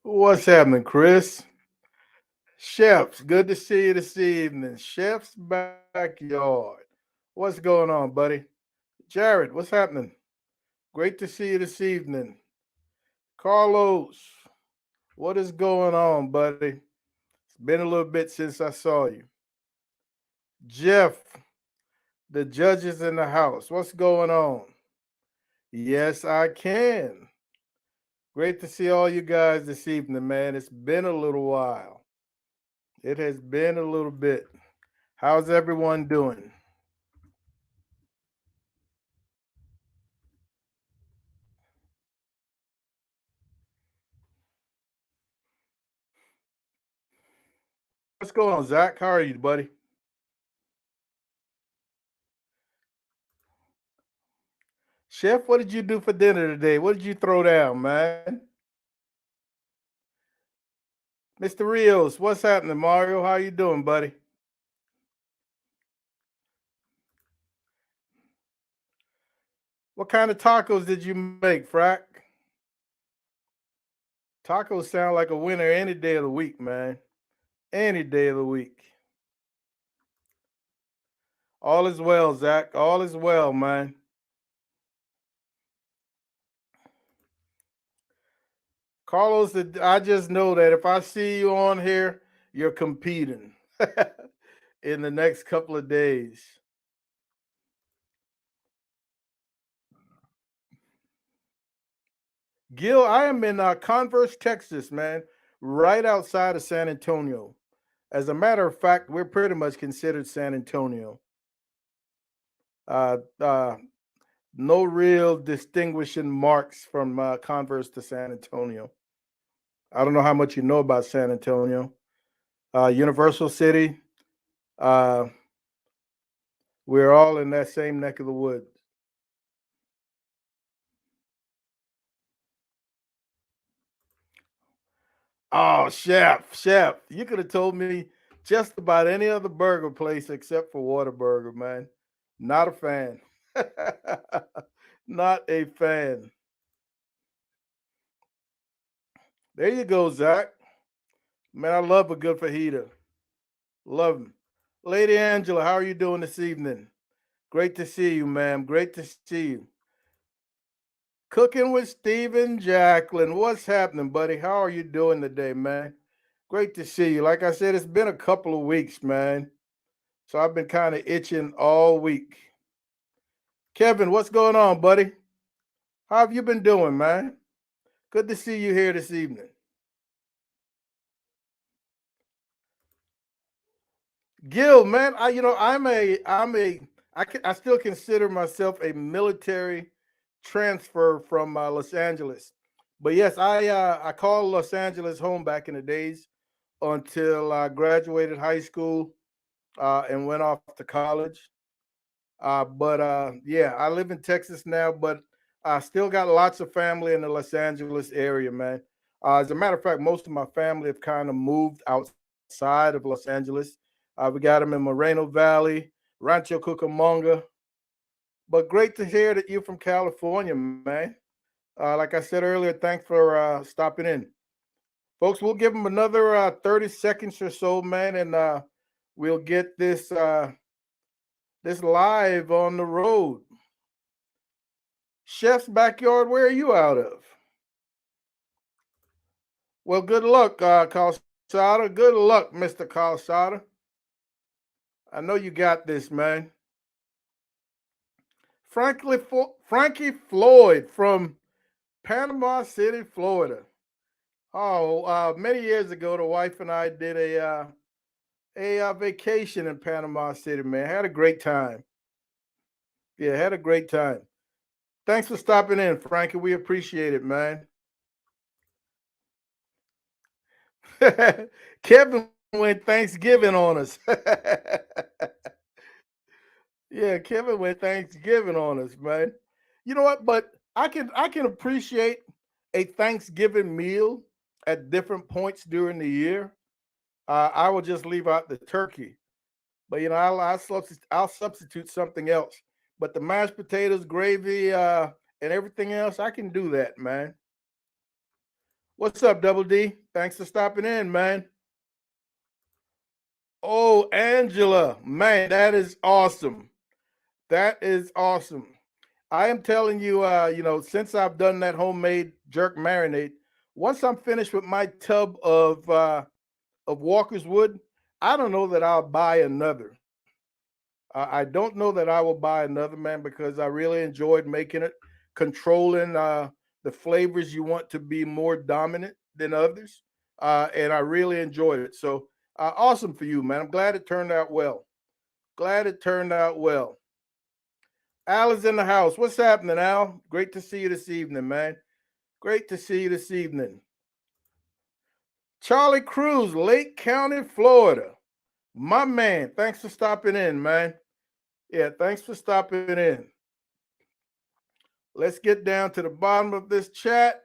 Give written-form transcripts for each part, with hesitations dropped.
What's happening, Chris? Chefs, good to see you this evening. Chef's backyard. What's going on, buddy? Jared, what's happening? Great to see you this evening. Carlos, what is going on, buddy? It's been a little bit since I saw you. Jeff, the judges in the house. What's going on? Yes, I can. Great to see all you guys this evening, man. It's been a little while. It has been a little bit. How's everyone doing? What's going on, Zach? How are you, buddy? Chef, what did you do for dinner today? What did you throw down, man? Mr. Rios, what's happening, Mario? How you doing, buddy? What kind of tacos did you make, Frack? Tacos sound like a winner any day of the week, man. Any day of the week. All is well, Zach. All is well, man. Carlos, I just know that if I see you on here, you're competing in the next couple of days. Gil, I am in Converse, Texas, man, right outside of San Antonio. As a matter of fact, we're pretty much considered San Antonio. Uh, uh, no real distinguishing marks from Converse to San Antonio. I don't know how much you know about San Antonio. Universal City, uh, we're all in that same neck of the woods. Oh, chef, you could have told me just about any other burger place except for Whataburger, man. Not a fan. Not a fan. There you go, Zach. Man, I love a good fajita. Love them. Lady Angela, how are you doing this evening? Great to see you, ma'am. Great to see you. Cooking with Stephen Jacqueline. What's happening, buddy? How are you doing today, man? Great to see you. Like I said, it's been a couple of weeks, man. So I've been kind of itching all week. Kevin, what's going on, buddy? How have you been doing, man? Good to see you here this evening. Gil, man, I still consider myself a military transfer from Los Angeles. But yes, I called Los Angeles home back in the days until I graduated high school and went off to college. But yeah, I live in Texas now, but I still got lots of family in the Los Angeles area, man. As a matter of fact, most of my family have kind of moved outside of Los Angeles. We got them in Moreno Valley, Rancho Cucamonga. But great to hear that you're from California, man. Like I said earlier, thanks for stopping in. Folks, we'll give them another 30 seconds or so, man, and we'll get this live on the road. Chef's backyard, where are you out of? Well, good luck, Calzada. Good luck, Mr. Calzada. I know you got this, man. Frankie Floyd from Panama City, Florida. Oh, many years ago, the wife and I did a vacation in Panama City, man. Had a great time. Yeah, had a great time. Thanks for stopping in, Frankie. We appreciate it, man. Kevin went Thanksgiving on us. Yeah, Kevin went Thanksgiving on us, man. You know what? But I can appreciate a Thanksgiving meal at different points during the year. I will just leave out the turkey, but I'll substitute something else. But the mashed potatoes, gravy, and everything else, I can do that, man. What's up, Double D? Thanks for stopping in, man. Oh, Angela, man, that is awesome. That is awesome. I am telling you, since I've done that homemade jerk marinade, once I'm finished with my tub of Walker's Wood, I don't know that I'll buy another. I don't know that I will buy another, man, because I really enjoyed making it, controlling the flavors you want to be more dominant than others, and I really enjoyed it. So awesome for you, man. I'm glad it turned out well. Glad it turned out well. Al is in the house. What's happening, Al? Great to see you this evening, man. Great to see you this evening. Charlie Cruz, Lake County, Florida. My man, thanks for stopping in, man. Yeah, thanks for stopping in. Let's get down to the bottom of this chat.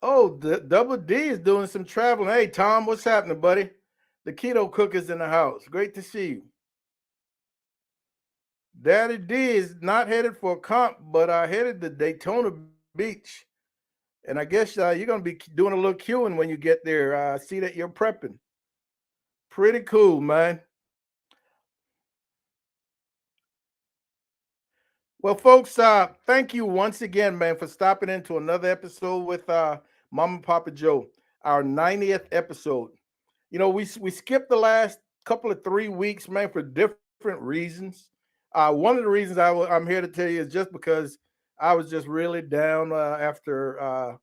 Oh, Double D is doing some traveling. Hey, Tom, what's happening, buddy? The Keto Cook is in the house. Great to see you. Daddy D is not headed for a comp, but I headed to Daytona Beach. And I guess you're going to be doing a little queuing when you get there. I see that you're prepping. Pretty cool, man. Well, folks, thank you once again, man, for stopping into another episode with Mama and Papa Joe, our 90th episode. We skipped the last couple of 3 weeks, man, for different reasons. One of the reasons I'm here to tell you is just because I was just really down after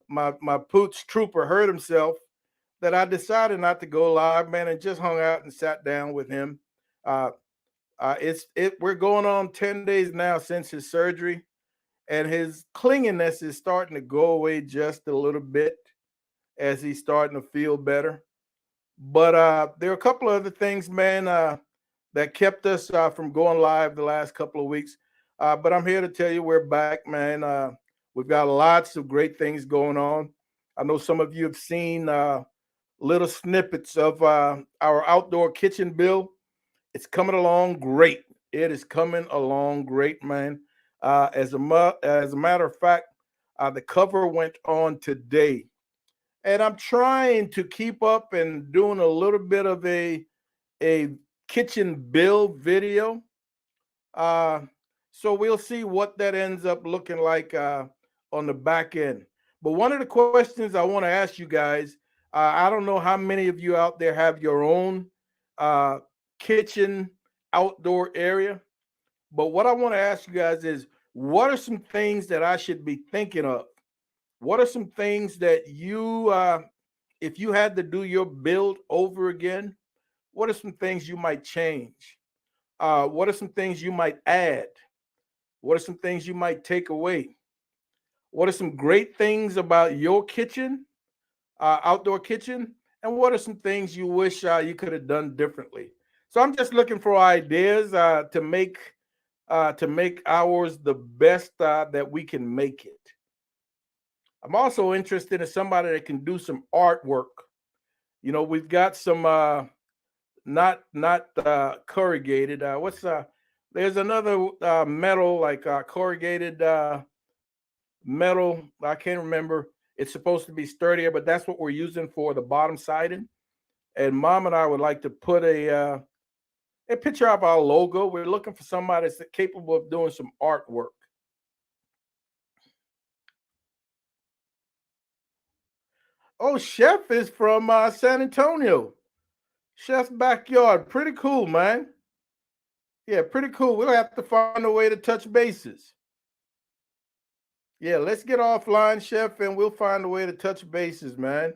my pooch trooper hurt himself, that I decided not to go live, man, and just hung out and sat down with him. Uh, we're going on 10 days now since his surgery, and his clinginess is starting to go away just a little bit as he's starting to feel better. But there are a couple of other things, man, that kept us from going live the last couple of weeks. But I'm here to tell you we're back, man. We've got lots of great things going on. I know some of you have seen little snippets of our outdoor kitchen build. It's coming along great. It is coming along great, man. As a matter of fact, the cover went on today, and I'm trying to keep up and doing a little bit of a kitchen build video. Uh, so we'll see what that ends up looking like on the back end. But one of the questions I want to ask you guys, I don't know how many of you out there have your own uh, kitchen outdoor area, but what I want to ask you guys is, what are some things that I should be thinking of? What are some things that if you had to do your build over again, what are some things you might change? What are some things you might add? What are some things you might take away? What are some great things about your kitchen, outdoor kitchen? And what are some things you wish you could have done differently? So I'm just looking for ideas to make ours the best that we can make it. I'm also interested in somebody that can do some artwork. We've got some not corrugated. What's There's another metal like corrugated metal. I can't remember. It's supposed to be sturdier, but that's what we're using for the bottom siding. And Mom and I would like to put a picture of our logo. We're looking for somebody that's capable of doing some artwork. Oh, Chef is from San Antonio. Chef's backyard. Pretty cool, man. Yeah, pretty cool. We'll have to find a way to touch bases. Yeah, let's get offline, Chef, and we'll find a way to touch bases, man.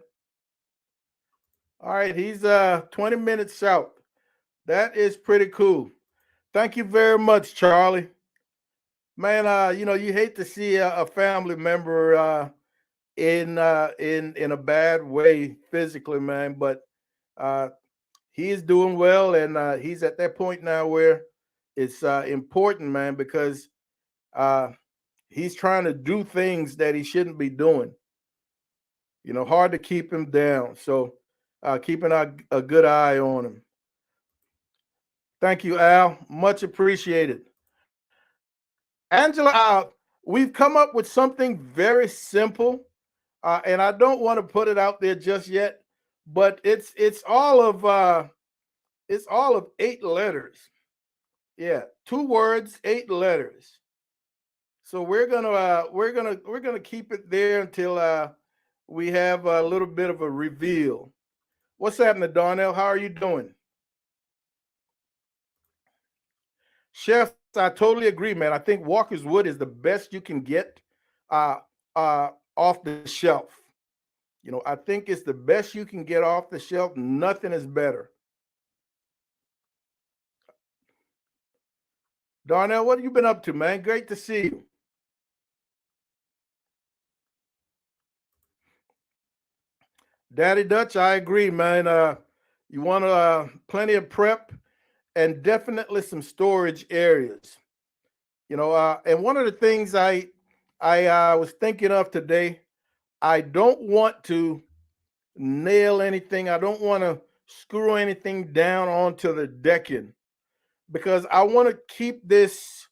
All right, he's 20 minutes south. That is pretty cool. Thank you very much, Charlie. Man, you hate to see a family member in a bad way physically, man, but uh he is doing well, and he's at that point now where it's important, man, because uh he's trying to do things that he shouldn't be doing. Hard to keep him down. So keeping a good eye on him. Thank you, Al. Much appreciated. Angela, we've come up with something very simple, and I don't want to put it out there just yet, but it's all of 8 letters. Yeah, 2 words, 8 letters. So we're gonna keep it there until we have a little bit of a reveal. What's happening, Darnell? How are you doing? Chef, I totally agree, man. I think Walker's Wood is the best you can get uh, off the shelf. I think it's the best you can get off the shelf. Nothing is better. Darnell, what have you been up to, man? Great to see you. Daddy Dutch, I agree, man. You want plenty of prep and definitely some storage areas. And one of the things I was thinking of today, I don't want to nail anything. I don't want to screw anything down onto the decking because I want to keep this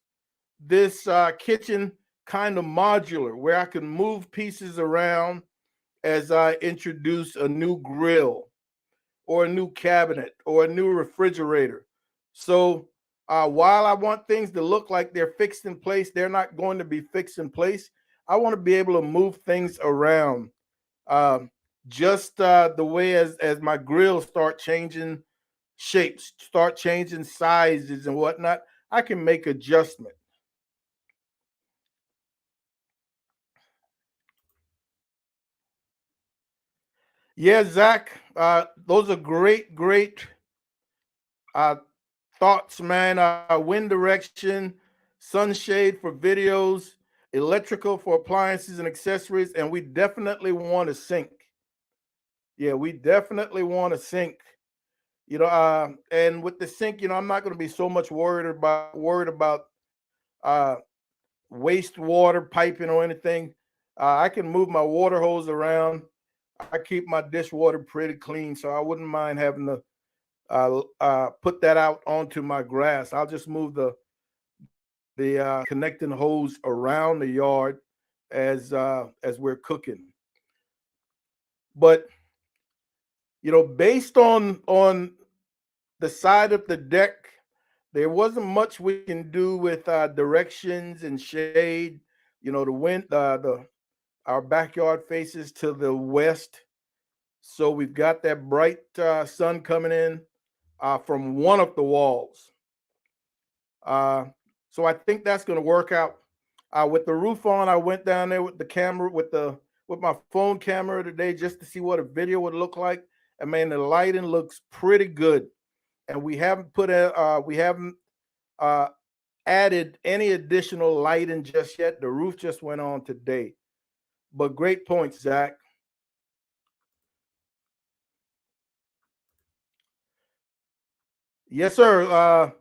kitchen kind of modular where I can move pieces around as I introduce a new grill or a new cabinet or a new refrigerator. So while I want things to look like they're fixed in place, they're not going to be fixed in place. I want to be able to move things around, um, just the way as my grills start changing shapes, start changing sizes and whatnot. I can make adjustment. Yeah, Zach, those are great uh, thoughts, man. Wind direction, sunshade for videos, electrical for appliances and accessories, and we definitely want to sync. Yeah, we definitely want to sync. And with the sink, I'm not going to be so much worried about uh, wastewater piping or anything. I can move my water hose around. I keep my dishwater pretty clean, so I wouldn't mind having to put that out onto my grass. I'll just move the connecting hose around the yard as we're cooking. But based on the side of the deck, there wasn't much we can do with directions and shade. The wind, the our backyard faces to the west, so we've got that bright sun coming in from one of the walls. Uh, so I think that's going to work out. With the roof on, I went down there with the camera with my phone camera today just to see what a video would look like. And man, the lighting looks pretty good. And we haven't uh, added any additional lighting just yet. The roof just went on today. But great points, Zach. Yes, sir.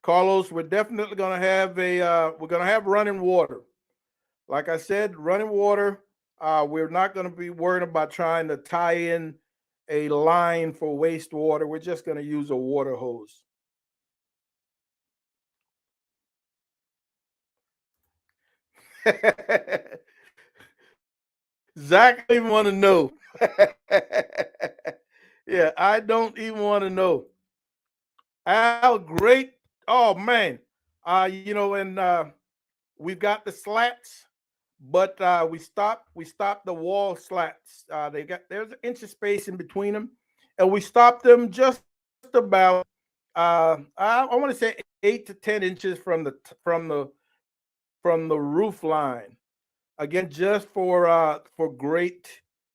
Carlos, we're gonna have running water. Like I said, running water. We're not gonna be worried about trying to tie in a line for wastewater. We're just gonna use a water hose. Zach, I don't even want to know. Yeah, I don't even want to know. Al, great. Oh man. And we've got the slats, but we stopped the wall slats. There's an inch of space in between them, and we stopped them just about I want to say 8 to 10 inches from the roof line. Again, just for great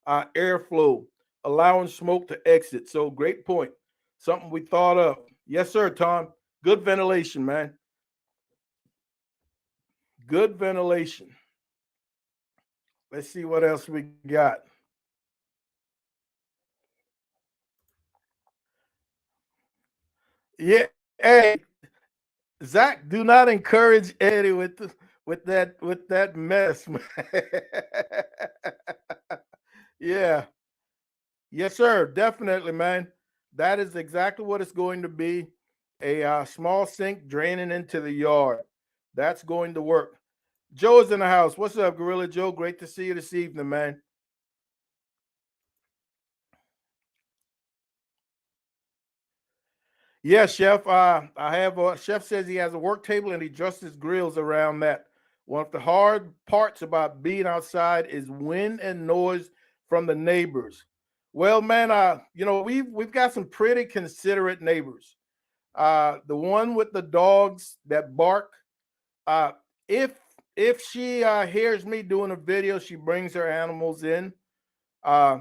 airflow, allowing smoke to exit. So great point. Something we thought of. Yes, sir, Tom. Good ventilation, man. Good ventilation. Let's see what else we got. Yeah. Hey, Zach, do not encourage Eddie with that mess, man. Yeah. Yes, sir. Definitely, man. That is exactly what it's going to be. A small sink draining into the yard. That's going to work. Joe is in the house. What's up, Gorilla Joe? Great to see you this evening, man. Yeah, Chef. I have. Chef says he has a work table and he adjusts his grills around that. One of the hard parts about being outside is wind and noise from the neighbors. Well, man, we've got some pretty considerate neighbors. The one with the dogs that bark. Uh, if if she hears me doing a video, she brings her animals in. Uh,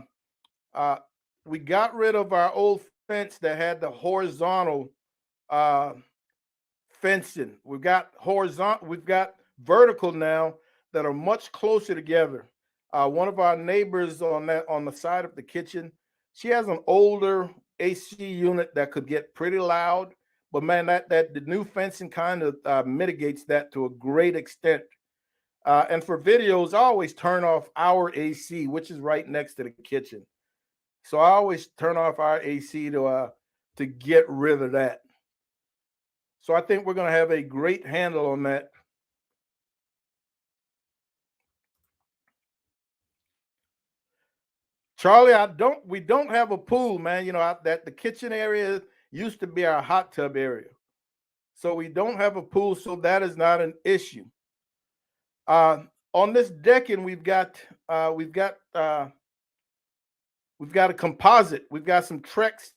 uh, we got rid of our old fence that had the horizontal uh, fencing. We've got vertical now that are much closer together. One of our neighbors on the side of the kitchen, she has an older AC unit that could get pretty loud, but man, that the new fencing kind of mitigates that to a great extent. And for videos, I always turn off our AC, which is right next to the kitchen. So I always turn off our AC to get rid of that. So I think we're going to have a great handle on that. Charlie, I don't. We don't have a pool, man. That the kitchen area used to be our hot tub area, so we don't have a pool. So that is not an issue. On this decking, we've got a composite. We've got some Trex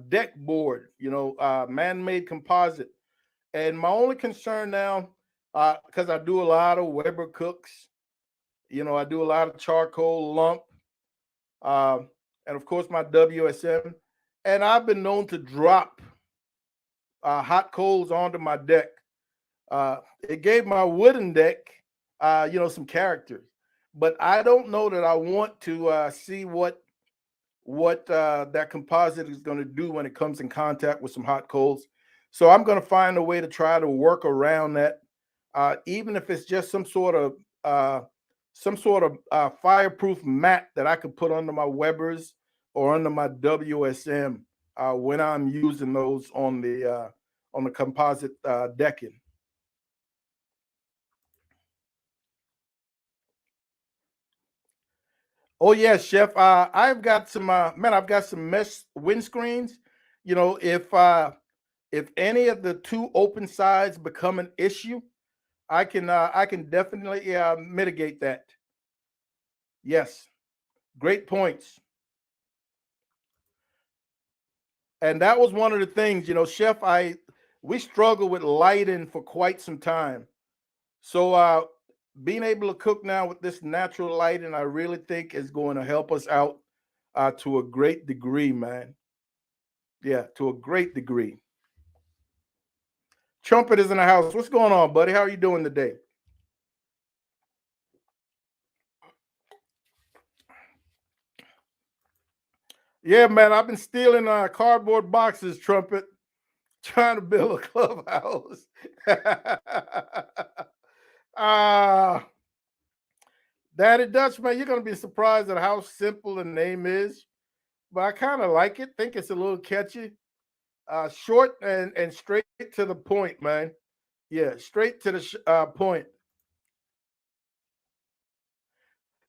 deck board. Man-made composite. And my only concern now, because I do a lot of Weber cooks, I do a lot of charcoal lump, uh, and of course my WSM. And I've been known to drop hot coals onto my deck. It gave my wooden deck, some character, but I don't know that I want to see what that composite is going to do when it comes in contact with some hot coals. So I'm going to find a way to try to work around that, even if it's just some sort of fireproof mat that I could put under my Webers or under my WSM when I'm using those on the composite decking. Oh yeah, Chef. I've got some man. I've got some mesh windscreens. If any of the two open sides become an issue, I can definitely mitigate that. Yes, great points. And that was one of the things, Chef. We struggled with lighting for quite some time. So being able to cook now with this natural lighting, I really think is going to help us out to a great degree, man. Yeah, to a great degree. Trumpet is in the house. What's going on, buddy? How are you doing today? Yeah, man, I've been stealing cardboard boxes, Trumpet, trying to build a clubhouse. uh, Daddy Dutch, man, you're going to be surprised at how simple the name is, but I kind of like it. Think it's a little catchy. Short and straight to the point, man. Yeah, straight to the point.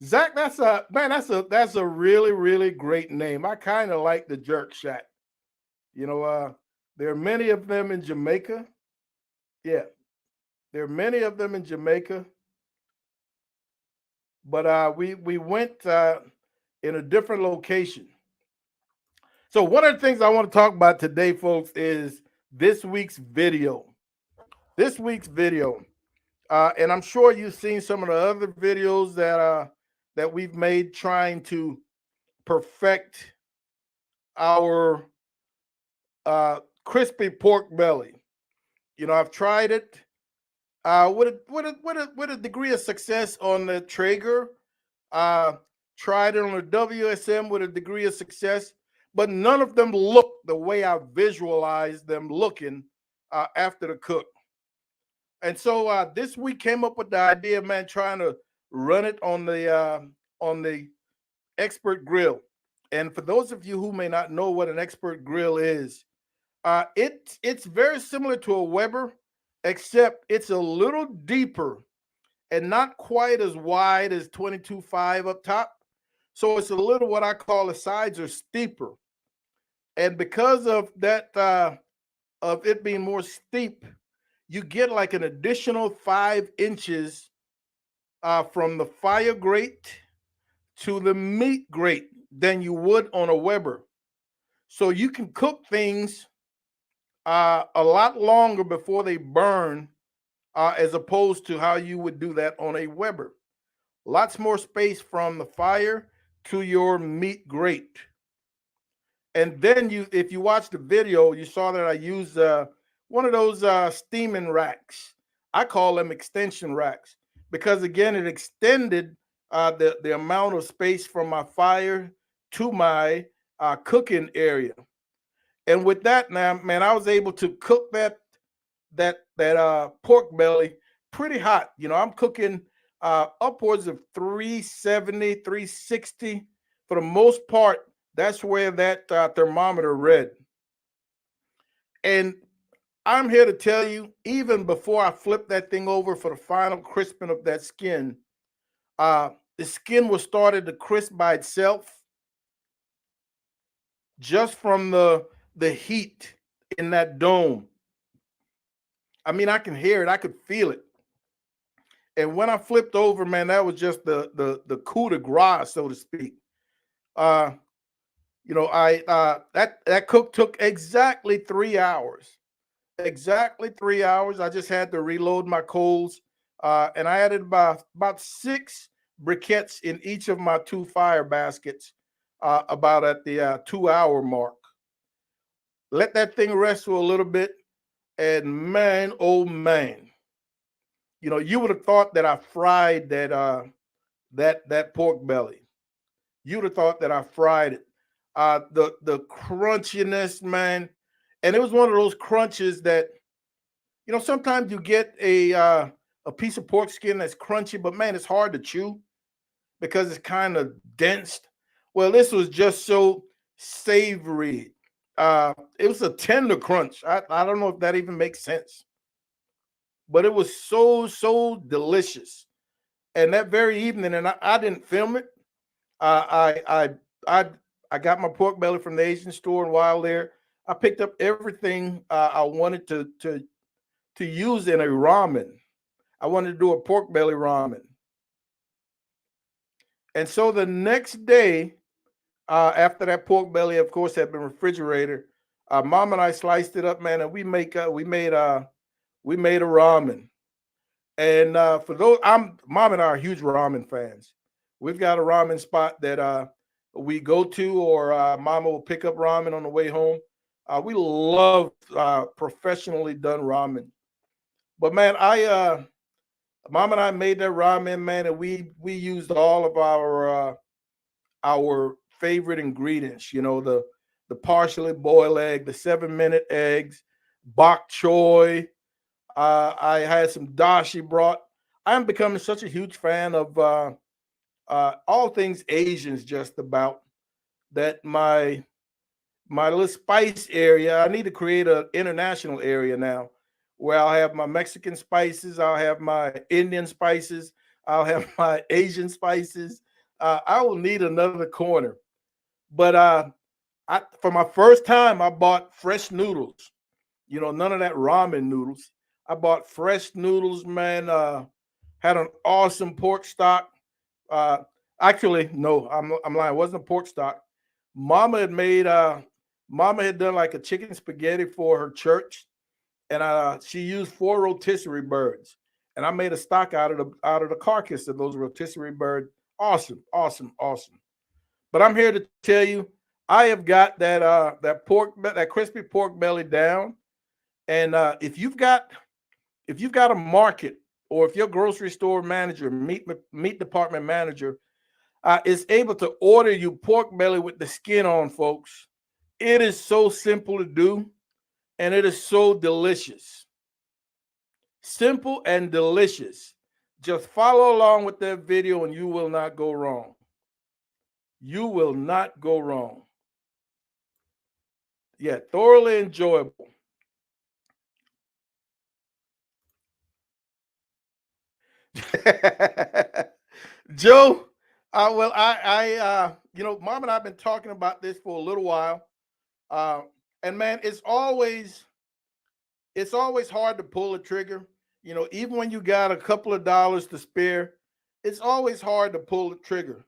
Zach, that's a really really great name. I kind of like the Jerk Shack. You know, there are many of them in Jamaica. Yeah, there are many of them in Jamaica, but we went in a different location. So one of the things I want to talk about today, folks, is this week's video. This week's video, and I'm sure you've seen some of the other videos that we've made trying to perfect our crispy pork belly. I've tried it with a degree of success on the Traeger. Uh, Tried it on the WSM with a degree of success, but none of them look the way I visualized them looking after the cook. And so this week came up with the idea, man, trying to run it on the expert grill. And for those of you who may not know what an expert grill is, it's very similar to a Weber, except it's a little deeper and not quite as wide as 22.5 up top. So it's a little what I call the sides are steeper. And because of that, of it being more steep, you get like an additional 5 inches from the fire grate to the meat grate than you would on a Weber. So you can cook things a lot longer before they burn, as opposed to how you would do that on a Weber. Lots more space from the fire to your meat grate. And then if you watch the video, you saw that I used one of those steaming racks. I call them extension racks because again, it extended the amount of space from my fire to my cooking area. And with that, now, man, I was able to cook that pork belly pretty hot. I'm cooking upwards of 370, 360 for the most part. That's where that thermometer read. And I'm here to tell you, even before I flip that thing over for the final crisping of that skin, the skin was started to crisp by itself just from the heat in that dome. I mean, I can hear it, I could feel it. And when I flipped over, man, that was just the coup de grace, so to speak. Uh, I that cook took exactly 3 hours. Exactly 3 hours. I just had to reload my coals, and I added about 6 briquettes in each of my two fire baskets, about at the 2 hour mark. Let that thing rest for a little bit, and man, oh man, you would have thought that I fried that pork belly. You'd have thought that I fried it. The crunchiness, man, and it was one of those crunches that sometimes you get a piece of pork skin that's crunchy, but man, it's hard to chew because it's kind of dense. Well, this was just so savory. It was a tender crunch. I don't know if that even makes sense, but it was so delicious. And that very evening, and I didn't film it. I I got my pork belly from the Asian store, and while there, I picked up everything I wanted to use in a ramen. I wanted to do a pork belly ramen. And so the next day, after that pork belly, of course, had been refrigerated, mom and I sliced it up, man, and we made a ramen. And for those, mom and I are huge ramen fans. We've got a ramen spot that we go to, or mama will pick up ramen on the way home. We love professionally done ramen. But man, mom and I made that ramen, man, and we used all of our favorite ingredients. The partially boiled egg, the 7-minute eggs, bok choy. I had some dashi brought. I'm becoming such a huge fan of all things Asians, just about that. My little spice area. I need to create an international area now where I'll have my Mexican spices, I'll have my Indian spices, I'll have my Asian spices. I will need another corner. But for my first time, I bought fresh noodles. None of that ramen noodles. I bought fresh noodles, man. Had an awesome pork stock. Uh, Actually, no, I'm lying. It wasn't a pork stock. Mama had made Mama had done like a chicken spaghetti for her church, and she used 4 rotisserie birds, and I made a stock out of the carcass of those rotisserie birds. Awesome, awesome, awesome. But I'm here to tell you, I have got that crispy pork belly down, and if you've got a market, or if your grocery store manager, meat department manager, is able to order you pork belly with the skin on, folks, it is so simple to do, and it is so delicious. Simple and delicious. Just follow along with that video and you will not go wrong. You will not go wrong. Yeah, thoroughly enjoyable. Joe, well, Mom and I've been talking about this for a little while, uh, and man, it's always hard to pull a trigger. Even when you got a couple of dollars to spare, it's always hard to pull the trigger.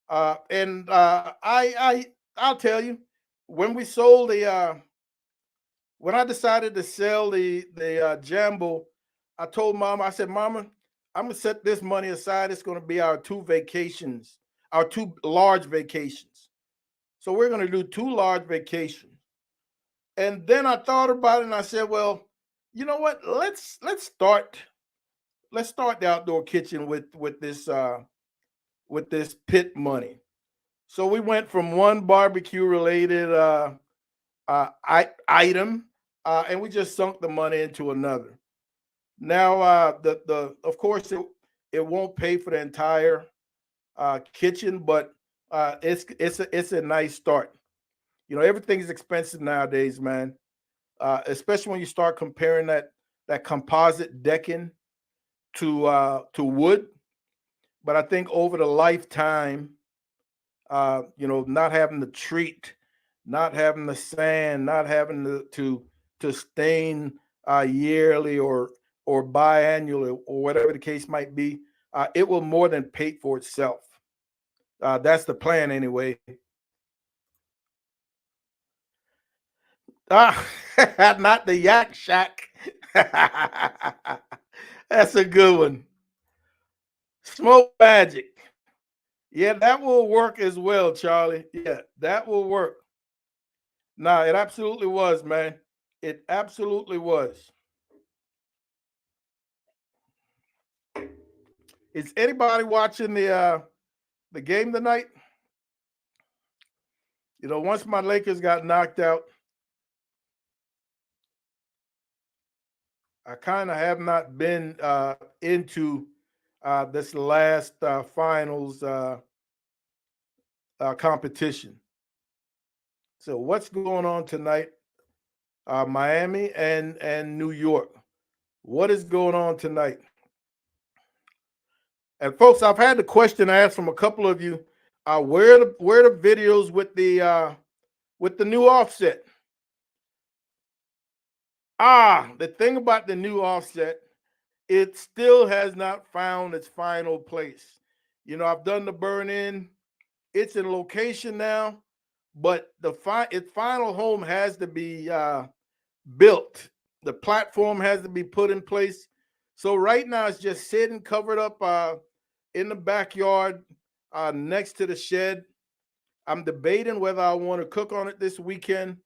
And I'll tell you, when we sold the when I decided to sell the Jambo, I told Mama, I said, Mama, I'm gonna set this money aside. It's gonna be our two vacations, our two large vacations. So we're gonna do two large vacations. And then I thought about it and I said, well, you know what? Let's start the outdoor kitchen with this pit money. So we went from one barbecue related item, and we just sunk the money into another. Now, the of course it won't pay for the entire kitchen, but it's a nice start. Everything's expensive nowadays, man. Especially when you start comparing that composite decking to wood. But I think over the lifetime, not having the treat, not having the sand, not having to stain yearly or biannually or whatever the case might be, it will more than pay for itself. That's the plan anyway. Ah, not the Yak Shack. That's a good one. Smoke Magic. Yeah, that will work as well, Charlie. Yeah, that will work. Nah, it absolutely was, man. It absolutely was. Is anybody watching the game tonight? Once my Lakers got knocked out, I kind of have not been into this last finals competition. So what's going on tonight? Miami and New York. What is going on tonight? And folks, I've had the question asked from a couple of you. Where the videos with the new offset? The thing about the new offset, it still has not found its final place. I've done the burn in. It's in location now, but its final home has to be built. The platform has to be put in place. So right now it's just sitting covered up in the backyard next to the shed. I'm debating whether I want to cook on it this weekend.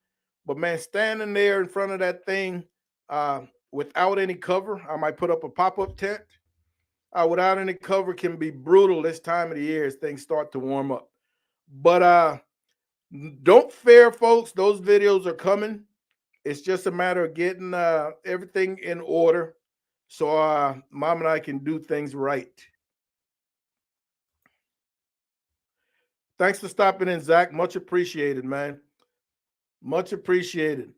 But man, standing there in front of that thing uh, without any cover, I might put up a pop-up tent. Without any cover can be brutal this time of the year as things start to warm up. But don't fear, folks. Those videos are coming. It's just a matter of getting everything in order so mom and I can do things right. Thanks for stopping in, Zach. Much appreciated, man. Much appreciated.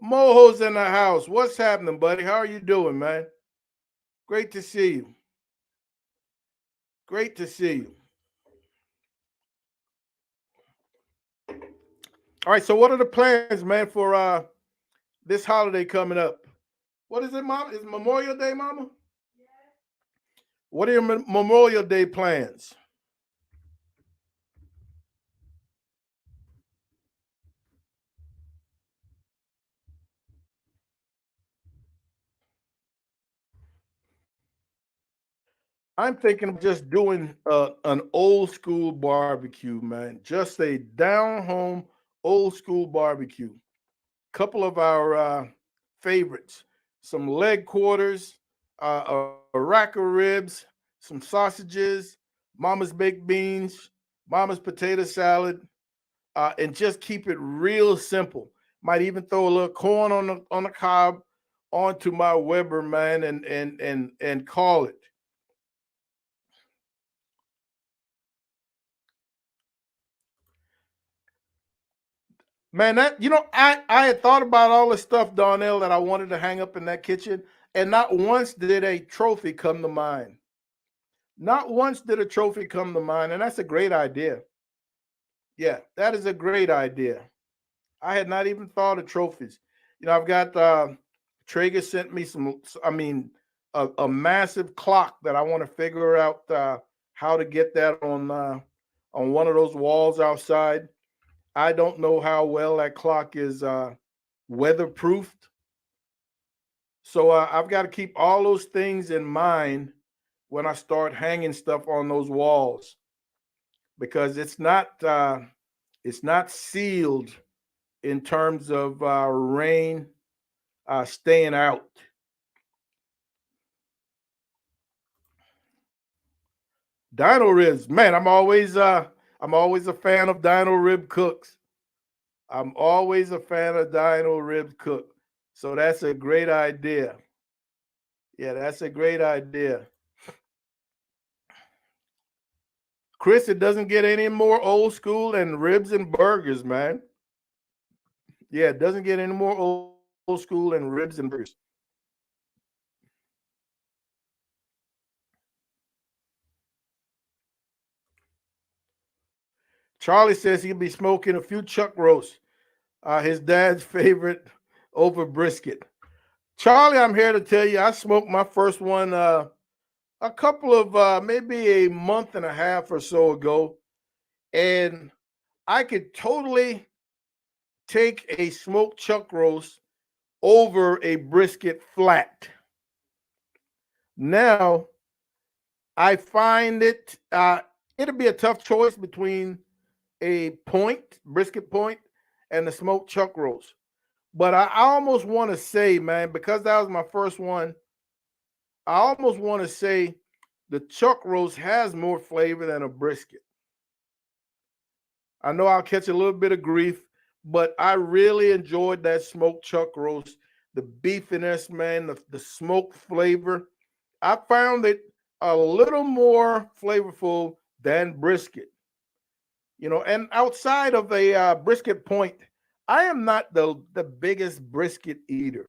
Mojo's in the house. What's happening, buddy? How are you doing, man? Great to see you. Great to see you. All right, so what are the plans, man, for this holiday coming up? What is it, Mama? Is Memorial Day, Mama? What are your Memorial Day plans? I'm thinking of just doing an old school barbecue, man. Just a down home old school barbecue. Couple of our favorites: some leg quarters, a rack of ribs, some sausages, Mama's baked beans, Mama's potato salad, and just keep it real simple. Might even throw a little corn on the cob onto my Weber, man, and call it. Man, I had thought about all the stuff, Darnell, that I wanted to hang up in that kitchen, and not once did a trophy come to mind. Not once did a trophy come to mind, and that's a great idea. Yeah, that is a great idea. I had not even thought of trophies. I've got Traeger sent me some. I mean, a massive clock that I want to figure out how to get that on one of those walls outside. I don't know how well that clock is weatherproofed, so I've got to keep all those things in mind when I start hanging stuff on those walls because it's not sealed in terms of rain staying out. Dino ribs, man. I'm always a fan of dino rib cooks. I'm always a fan of dino rib cook. So that's a great idea. Yeah, that's a great idea. Chris, it doesn't get any more old school than ribs and burgers, man. Yeah, it doesn't get any more old school than ribs and burgers. Charlie says he'll be smoking a few chuck roasts, his dad's favorite over brisket. Charlie, I'm here to tell you, I smoked my first one a couple of maybe a month and a half or so ago, and I could totally take a smoked chuck roast over a brisket flat. Now, I find it'll be a tough choice between a brisket point, and the smoked chuck roast. But I almost want to say, man, because that was my first one, I almost want to say the chuck roast has more flavor than a brisket. I know I'll catch a little bit of grief, but I really enjoyed that smoked chuck roast. The beefiness, man, the smoke flavor. I found it a little more flavorful than brisket. And outside of a brisket point, I am not the biggest brisket eater.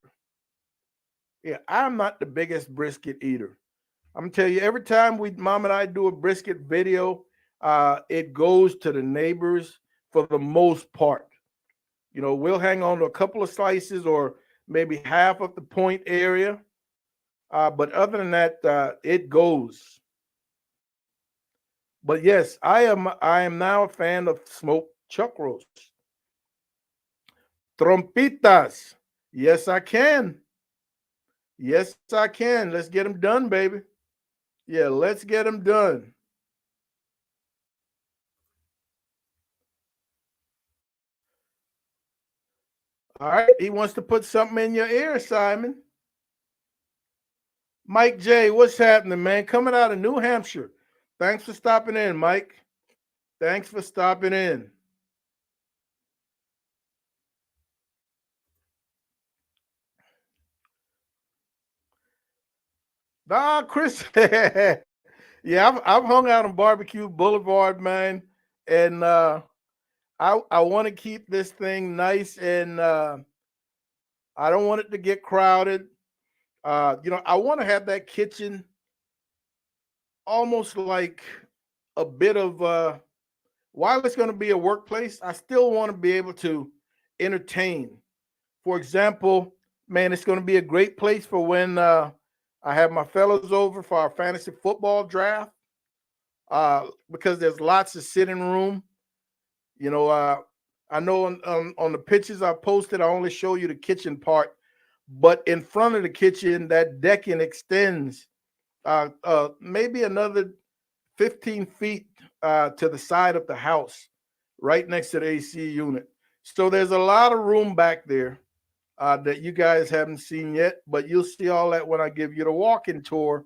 Yeah, I'm not the biggest brisket eater. I'm gonna tell you, every time mom and I do a brisket video, it goes to the neighbors for the most part. We'll hang on to a couple of slices or maybe half of the point area, but other than that, it goes. But yes, I am now a fan of smoked chuck roast. Trompitas. Yes, I can. Yes, I can. Let's get them done, baby. Yeah, let's get them done. All right. He wants to put something in your ear, Simon. Mike J, what's happening, man? Coming out of New Hampshire. Thanks for stopping in, Mike. Thanks for stopping in. Ah, Chris. Yeah, I've hung out on Barbecue Boulevard, man, and I want to keep this thing nice, and I don't want it to get crowded. I want to have that kitchen almost like a bit of while it's going to be a workplace, I still want to be able to entertain. For example, man, it's going to be a great place for when I have my fellows over for our fantasy football draft because there's lots of sitting room. You know, uh, I know on the pictures I posted, I only show you the kitchen part, but in front of the kitchen, that decking extends maybe another 15 feet to the side of the house, right next to the AC unit. So there's a lot of room back there that you guys haven't seen yet, but you'll see all that when I give you the walking tour,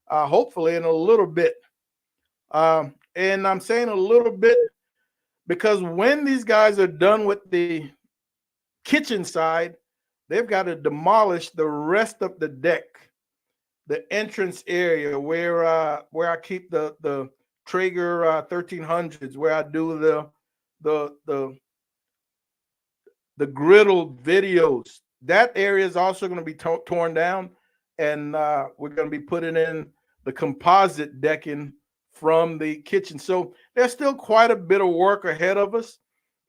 hopefully in a little bit. And I'm saying a little bit because when these guys are done with the kitchen side, they've got to demolish the rest of the deck, the entrance area where I keep the Traeger 1300s, where I do the the griddle videos. That area is also going to be torn down, and we're going to be putting in the composite decking from the kitchen. So there's still quite a bit of work ahead of us.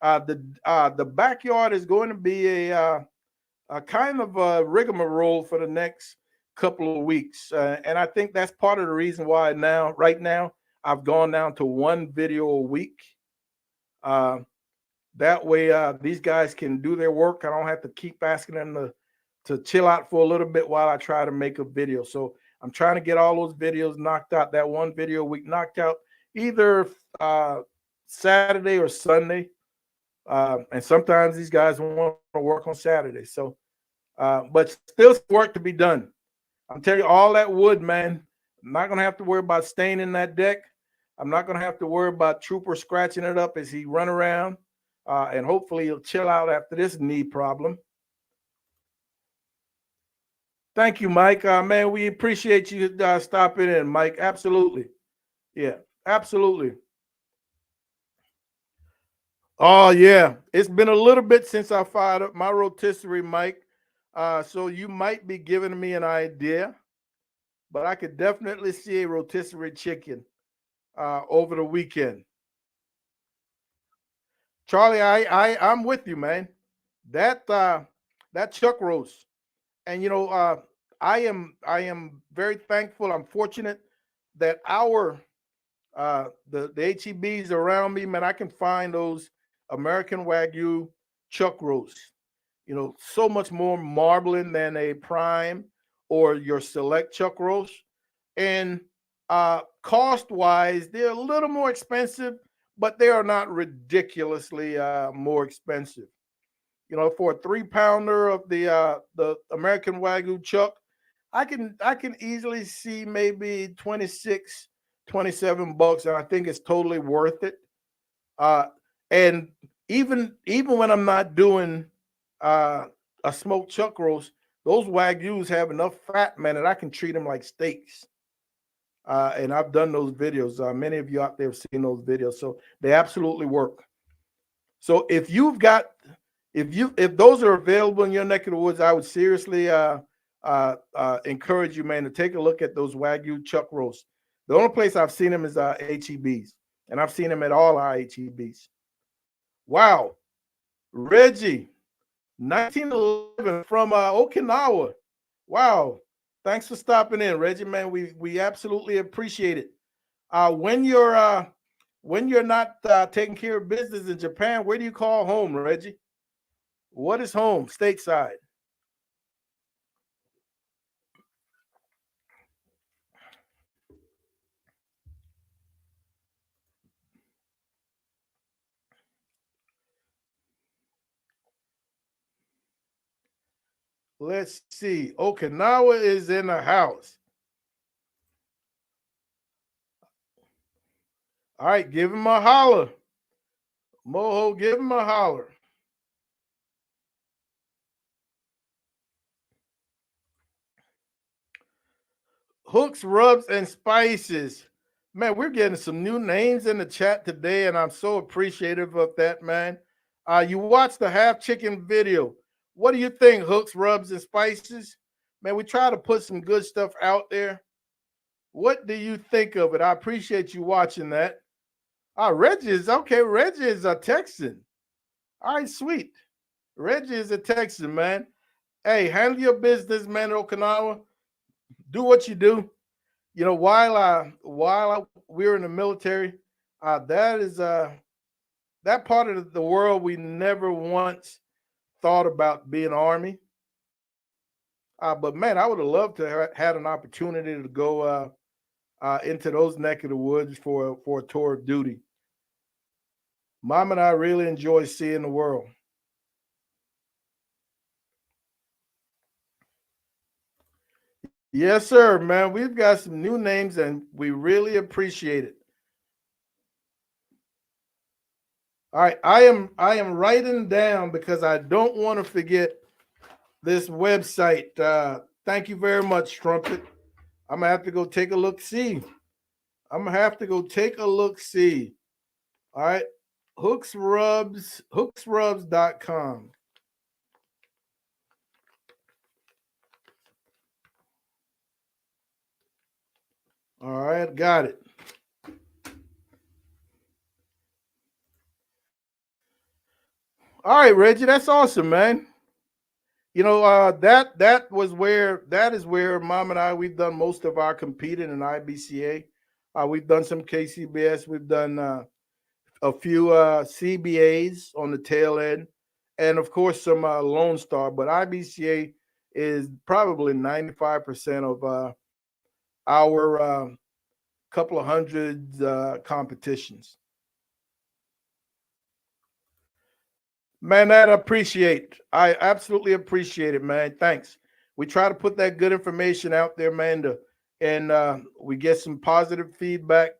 The backyard is going to be a kind of a rigmarole for the next couple of weeks, and I think that's part of the reason why right now, I've gone down to one video a week. That way, these guys can do their work. I don't have to keep asking them to chill out for a little bit while I try to make a video. So I'm trying to get all those videos knocked out. That one video a week knocked out either Saturday or Sunday. And sometimes these guys want to work on Saturday. So, but still work to be done. I'm telling you, all that wood, man, I'm not going to have to worry about staining that deck. I'm not going to have to worry about Trooper scratching it up as he run around. And hopefully he'll chill out after this knee problem. Thank you, Mike. Man, we appreciate you stopping in, Mike. Absolutely. Yeah, absolutely. Oh, yeah. It's been a little bit since I fired up my rotisserie, Mike. So you might be giving me an idea, but I could definitely see a rotisserie chicken over the weekend. Charlie, I'm with you, man. That chuck roast, and I am very thankful. I'm fortunate that the HEBs around me, man, I can find those American Wagyu chuck roasts. So much more marbling than a prime or your select chuck roast. And cost wise, they're a little more expensive, but they are not ridiculously more expensive. For a 3-pounder of the American Wagyu chuck, I can easily see maybe 26, 27 bucks, and I think it's totally worth it. And even when I'm not doing a smoked chuck roast, those Wagyus have enough fat, man, that I can treat them like steaks. And I've done those videos. Many of you out there have seen those videos, so they absolutely work. So if those are available in your neck of the woods, I would seriously encourage you, man, to take a look at those Wagyu chuck roasts. The only place I've seen them is HEBs, and I've seen them at all our HEBs. Wow, Reggie, 1911 from Okinawa. Wow, thanks for stopping in, Reggie, man. We absolutely appreciate it. When you're not taking care of business in Japan, where do you call home, Reggie? What is home stateside? Let's see. Okinawa is in the house. All right, give him a holler. Moho, give him a holler. Hooks, rubs, and spices. Man, we're getting some new names in the chat today, and I'm so appreciative of that, man. You watched the half chicken video. What do you think, hooks, rubs, and spices? Man, we try to put some good stuff out there. What do you think of it? I appreciate you watching that. Reggie is okay. Reggie is a Texan. All right, sweet. Reggie is a Texan, man. Hey, handle your business, man, Okinawa. Do what you do. While we're in the military, that is that part of the world we never once thought about being Army. But man, I would have loved to have had an opportunity to go into those neck of the woods for a tour of duty. Mom and I really enjoy seeing the world. Yes, sir, man. We've got some new names, and we really appreciate it. All right, I am writing down because I don't want to forget this website. Thank you very much, Trumpet. I'm gonna have to go take a look. See, I'm gonna have to go take a look. See. All right, hooksrubs.com. All right, got it. All right, Reggie, that's awesome, man. That is where Mom and I we've done most of our competing in IBCA. We've done some KCBS, we've done a few CBAs on the tail end, and of course some Lone Star. But IBCA is probably 95% of our couple of hundred competitions. Man, that I appreciate. I absolutely appreciate it, man. Thanks. We try to put that good information out there, man, and we get some positive feedback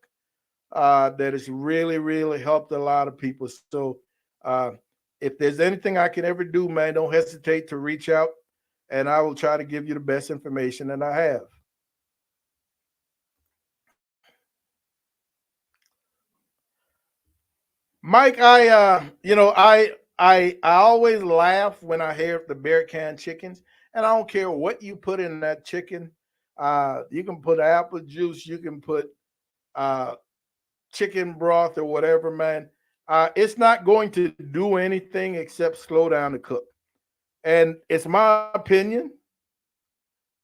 that has really, really helped a lot of people. So, uh, if there's anything I can ever do, man, don't hesitate to reach out, and I will try to give you the best information that I have. Mike, I always laugh when I hear the bear can chickens, and I don't care what you put in that chicken. You can put apple juice, you can put uh, chicken broth or whatever, man. It's not going to do anything except slow down the cook. And it's my opinion.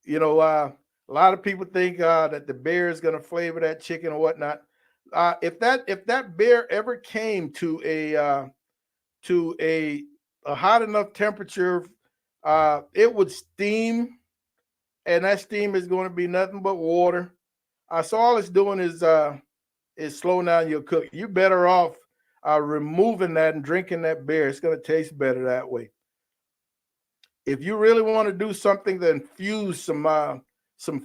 You know, a lot of people think that the bear is going to flavor that chicken or whatnot. If that bear ever came to a hot enough temperature, it would steam, and that steam is going to be nothing but water. So all it's doing is slowing down your cook. You're better off removing that and drinking that beer. It's going to taste better that way. If you really want to do something to infuse some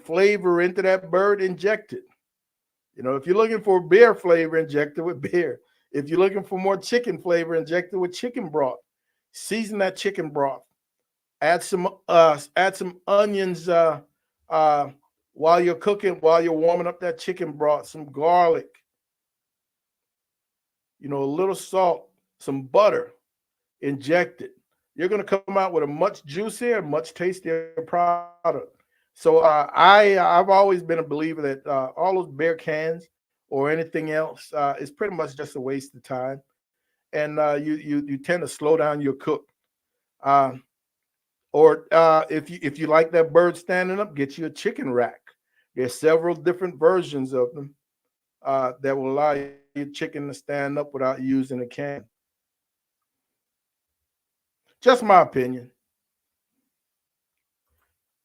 flavor into that bird, inject it. If you're looking for beer flavor, inject it with beer. If you're looking for more chicken flavor, inject it with chicken broth. Season that chicken broth. Add some onions uh, while you're cooking, while you're warming up that chicken broth. Some garlic, a little salt, some butter. Inject it. You're going to come out with a much juicier, much tastier product. So I've always been a believer that all those beer cans or anything else is pretty much just a waste of time, and you tend to slow down your cook. Uh, or if you like that bird standing up, get you a chicken rack. There's several different versions of them that will allow your chicken to stand up without using a can. Just my opinion.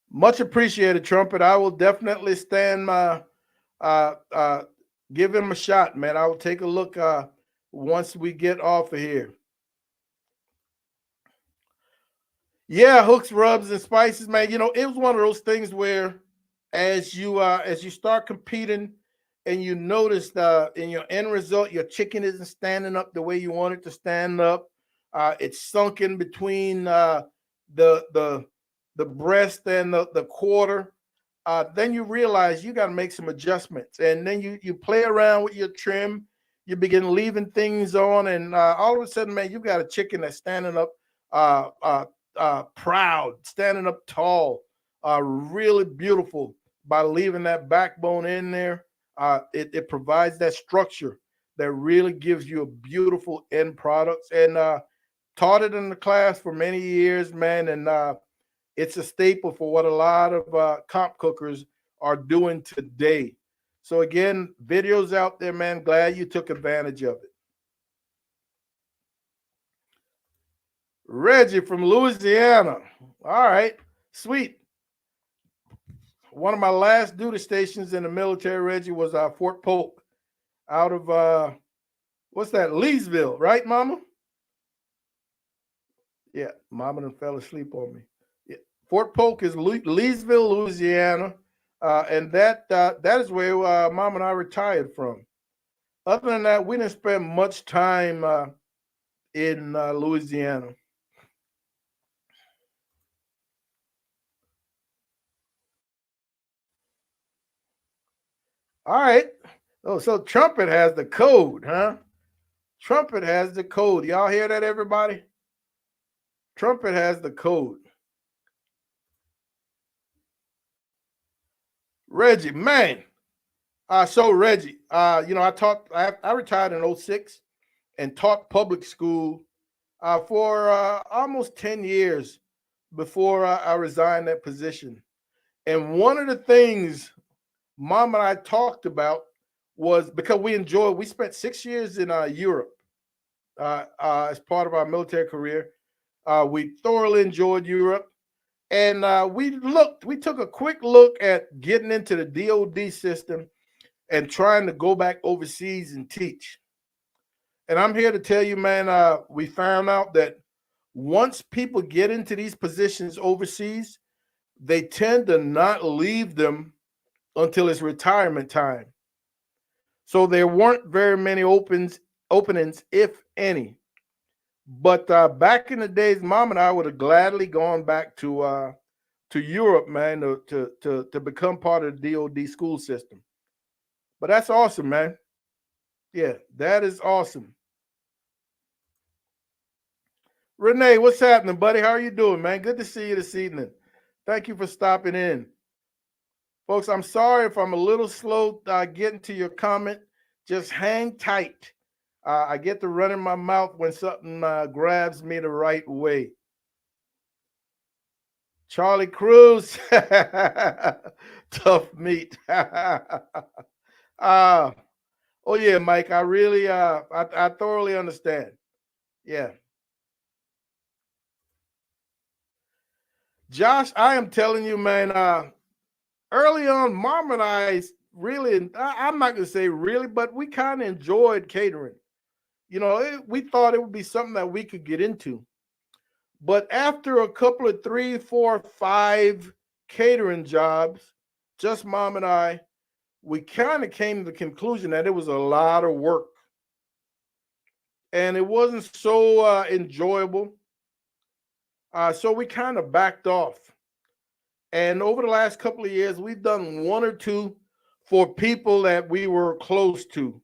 Much appreciated, Trumpet. I will definitely stand my uh uh give him a shot, man. I will take a look once we get off of here. Yeah, hooks, rubs, and spices, man. It was one of those things where as you start competing and you notice in your end result, your chicken isn't standing up the way you want it to stand up. It's sunk in between the the breast and the quarter. Then you realize you got to make some adjustments, and then you play around with your trim. You begin leaving things on, and all of a sudden, man, you got a chicken that's standing up, uh, uh, proud, standing up tall, really beautiful by leaving that backbone in there. It provides that structure that really gives you a beautiful end product. And taught it in the class for many years, man, and it's a staple for what a lot of comp cookers are doing today. So again, videos out there, man. Glad you took advantage of it. Reggie from Louisiana. All right, sweet. One of my last duty stations in the military, Reggie, was Fort Polk, out of what's that, Leesville, right, Mama? Yeah, Mama done fell asleep on me. Yeah. Fort Polk is Leesville, Louisiana, and that is where Mom and I retired from. Other than that, we didn't spend much time in Louisiana. All right. Oh, so Trumpet has the code, huh? Trumpet has the code. Y'all hear that, everybody? Trumpet has the code. Reggie, man, So Reggie, I retired in '06 and taught public school for almost 10 years before I resigned that position. And one of the things Mom and I talked about was because we spent 6 years in Europe as part of our military career. We thoroughly enjoyed Europe. And we took a quick look at getting into the DOD system and trying to go back overseas and teach. And I'm here to tell you, man, we found out that once people get into these positions overseas, they tend to not leave them until it's retirement time. So there weren't very many openings, if any. But back in the days, Mom and I would have gladly gone back to Europe, man, to become part of the DoD school system. But that's awesome, man. Yeah, that is awesome. Renee, what's happening, buddy? How are you doing, man? Good to see you this evening. Thank you for stopping in. Folks, I'm sorry if I'm a little slow getting to your comment. Just hang tight. I get to run in my mouth when something grabs me the right way. Charlie Cruz, tough meat. uh, oh yeah, Mike. I really, I thoroughly understand. Yeah, Josh, I am telling you, man. Early on, Mom and I really, I'm not gonna say really, but we kind of enjoyed catering. We thought it would be something that we could get into. But after a couple of 3, 4, 5 catering jobs, just Mom and I, we kind of came to the conclusion that it was a lot of work and it wasn't so enjoyable. So we kind of backed off. And over the last couple of years, we've done one or two for people that we were close to,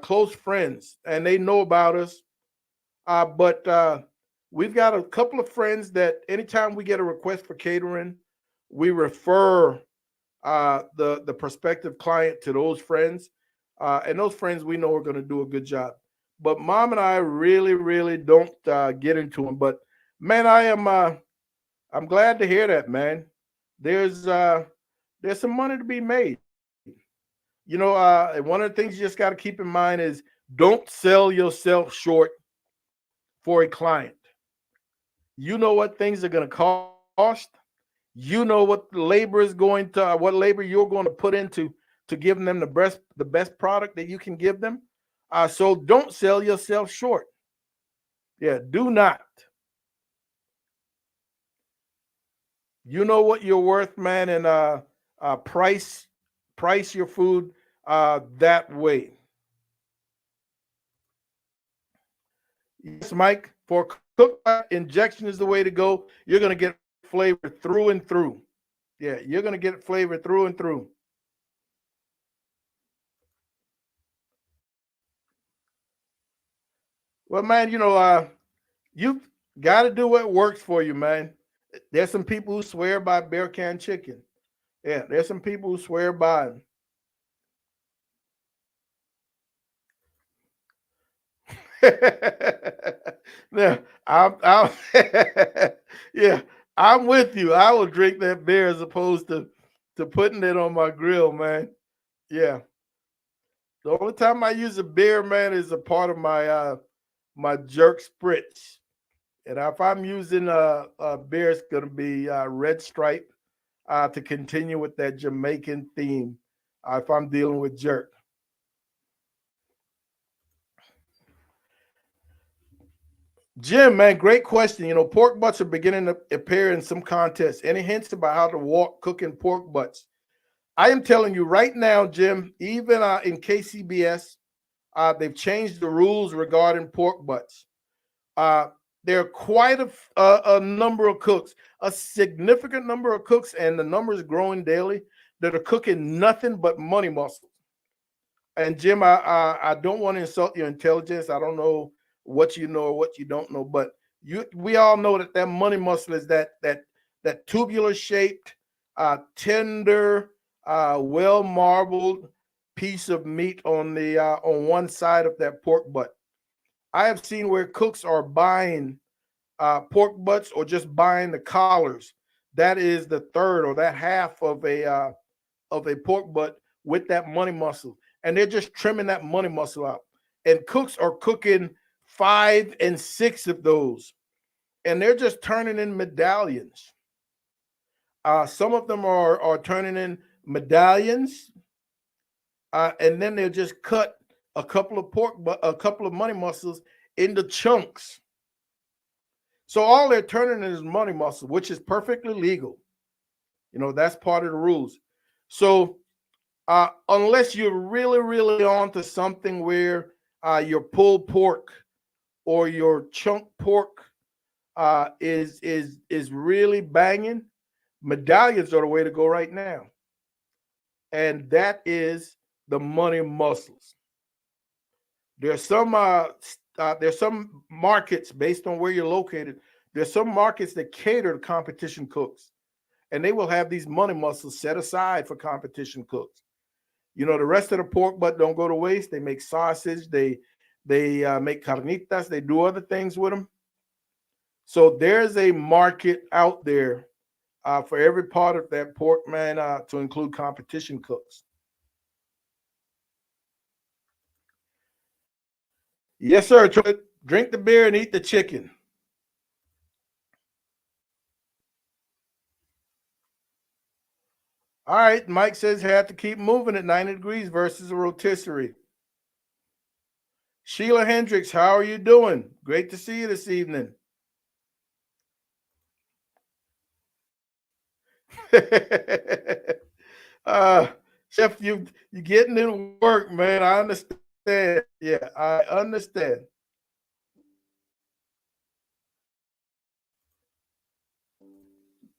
close friends, and they know about us. But we've got a couple of friends that anytime we get a request for catering, we refer the prospective client to those friends, and those friends we know are going to do a good job. But Mom and I really, really don't get into them. But man, I'm glad to hear that, man. There's uh, there's some money to be made. And one of the things you just got to keep in mind is don't sell yourself short for a client. You know what things are going to cost. You know what labor is going to what labor you're going to put into to give them the best product that you can give them. So don't sell yourself short. Yeah, do not. You know what you're worth, man, and price your food that way. Yes, Mike. For cook injection is the way to go. You're gonna get flavor through and through. Yeah, you're gonna get flavor through and through. Well, man, you've got to do what works for you, man. There's some people who swear by bear can chicken. Yeah, there's some people who swear by it. Now, I'm yeah, I'm with you. I will drink that beer as opposed to putting it on my grill, man. Yeah. The only time I use a beer, man, is a part of my jerk spritz. And if I'm using a beer, it's gonna be Red Stripe to continue with that Jamaican theme. If I'm dealing with jerk, Jim, man, great question. Pork butts are beginning to appear in some contests. Any hints about how to walk cooking pork butts? I am telling you right now, Jim. Even in KCBS, they've changed the rules regarding pork butts. Uh, there are quite a number of cooks, a significant number of cooks, and the number is growing daily that are cooking nothing but money muscle. And Jim, I don't want to insult your intelligence. I don't know what you know or what you don't know, but we all know that money muscle is that tubular shaped, tender, well marbled. piece of meat on one side of that pork butt. I have seen where cooks are buying pork butts or just buying the collars. That is the third or that half of a pork butt with that money muscle, and they're just trimming that money muscle out. And cooks are cooking 5 and 6 of those, and they're just turning in medallions. Some of them are turning in medallions, and then they'll just cut a couple of money muscles into chunks. So all they're turning in is money muscle, which is perfectly legal. That's part of the rules. So unless you're really, really on to something where your pulled pork or your chunk pork is really banging, medallions are the way to go right now, and that is the money muscles. There's some markets based on where you're located. There's some markets that cater to competition cooks, and they will have these money muscles set aside for competition cooks. The rest of the pork butt don't go to waste. They make sausage. They make carnitas. They do other things with them. So there's a market out there for every part of that pork, man, to include competition cooks. Yes, sir. Drink the beer and eat the chicken. All right. Mike says have to keep moving at 90 degrees versus a rotisserie. Sheila Hendricks, how are you doing? Great to see you this evening. uh, Chef, you getting in work, man. I understand. Yeah, I understand.